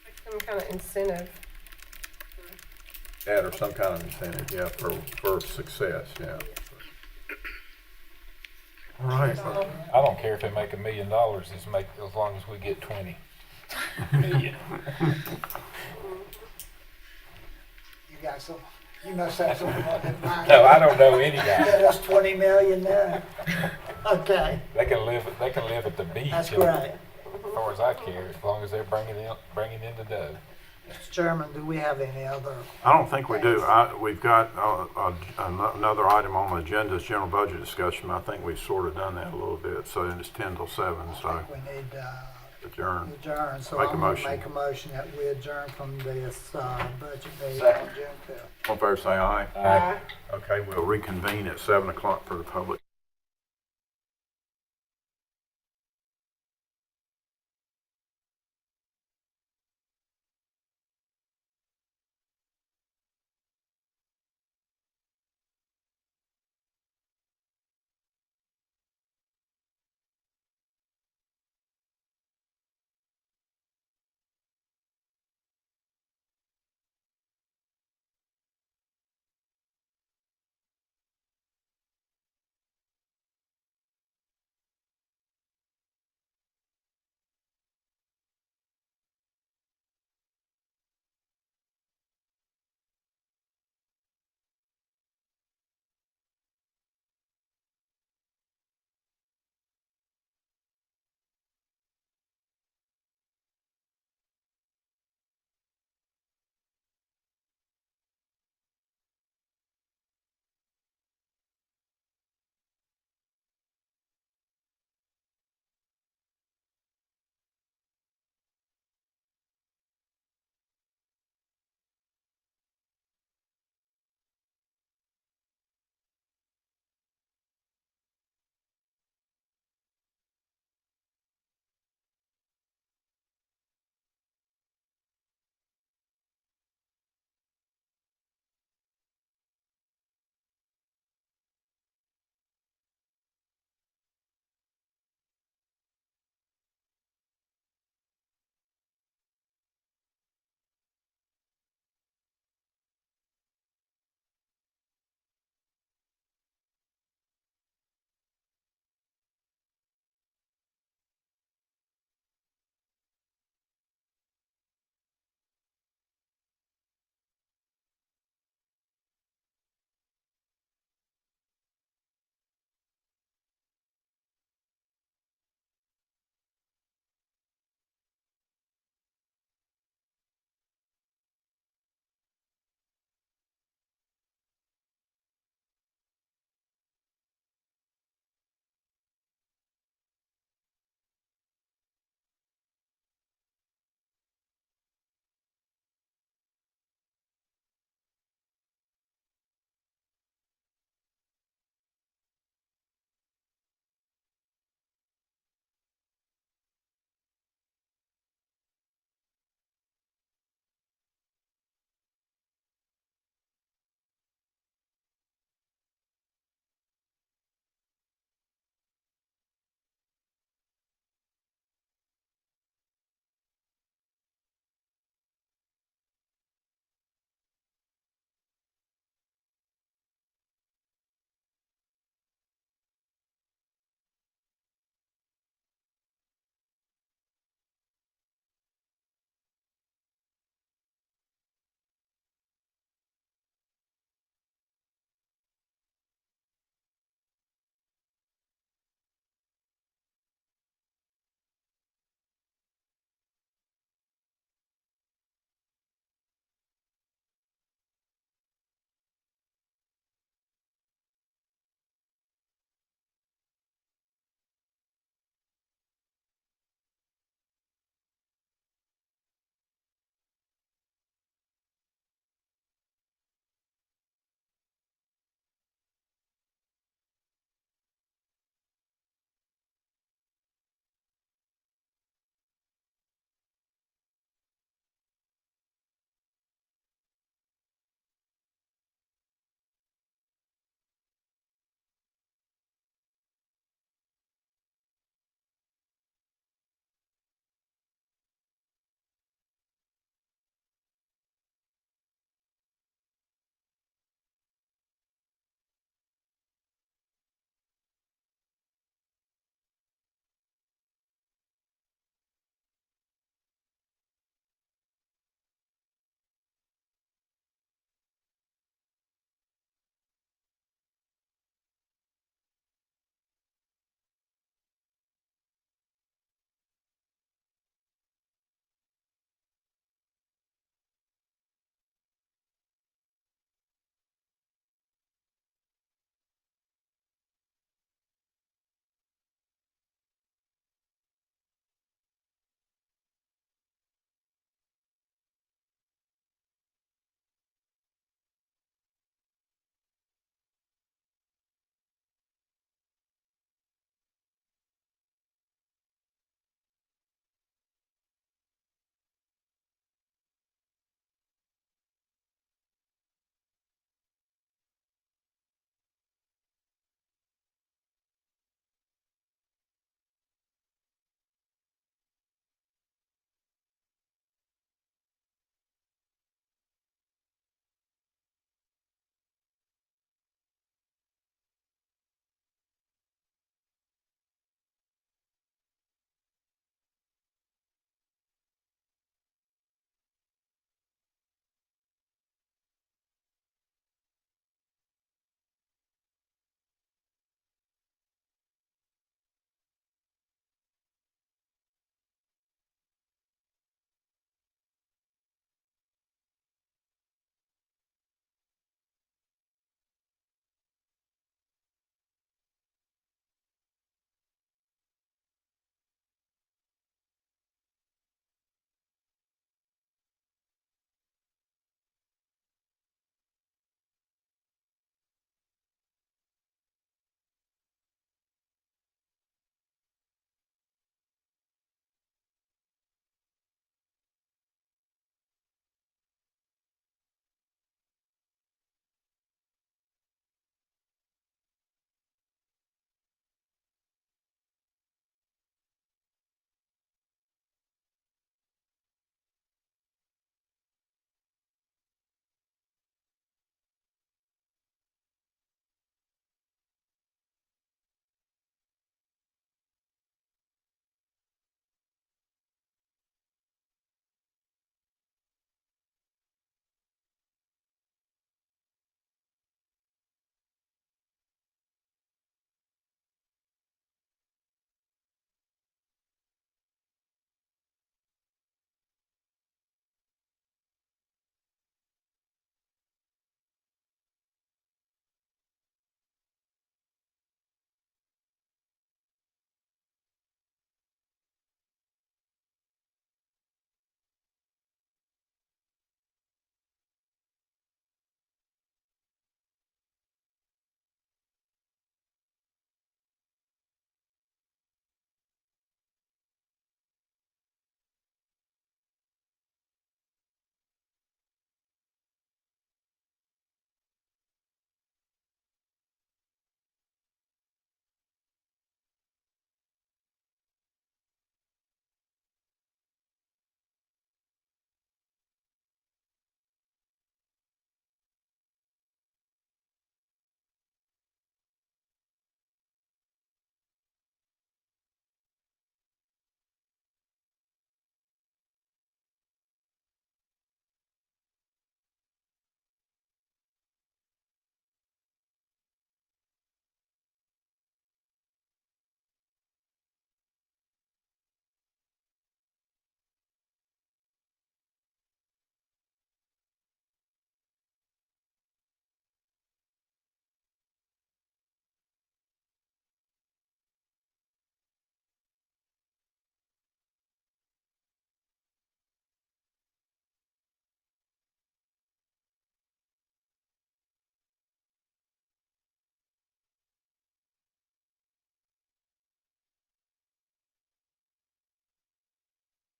Like some kind of incentive. That or some kind of incentive, yeah, for success, yeah. All right. I don't care if they make $1 million, as long as we get 20 million. You got some, you must have someone in mind. No, I don't know any guy. That's 20 million now. Okay. They can live at the beach. That's great. As far as I care, as long as they're bringing in the dough. Mr. Chairman, do we have any other? I don't think we do. We've got another item on the agenda, is general budget discussion. I think we've sort of done that a little bit, so it's 10 till 7, so We need adjourn. adjourn, so Make a I'm gonna motion. make a motion that we adjourn from this budget meeting on June 5th. All in favor, say aye. Aye. Okay, we'll reconvene at 7 o'clock for the public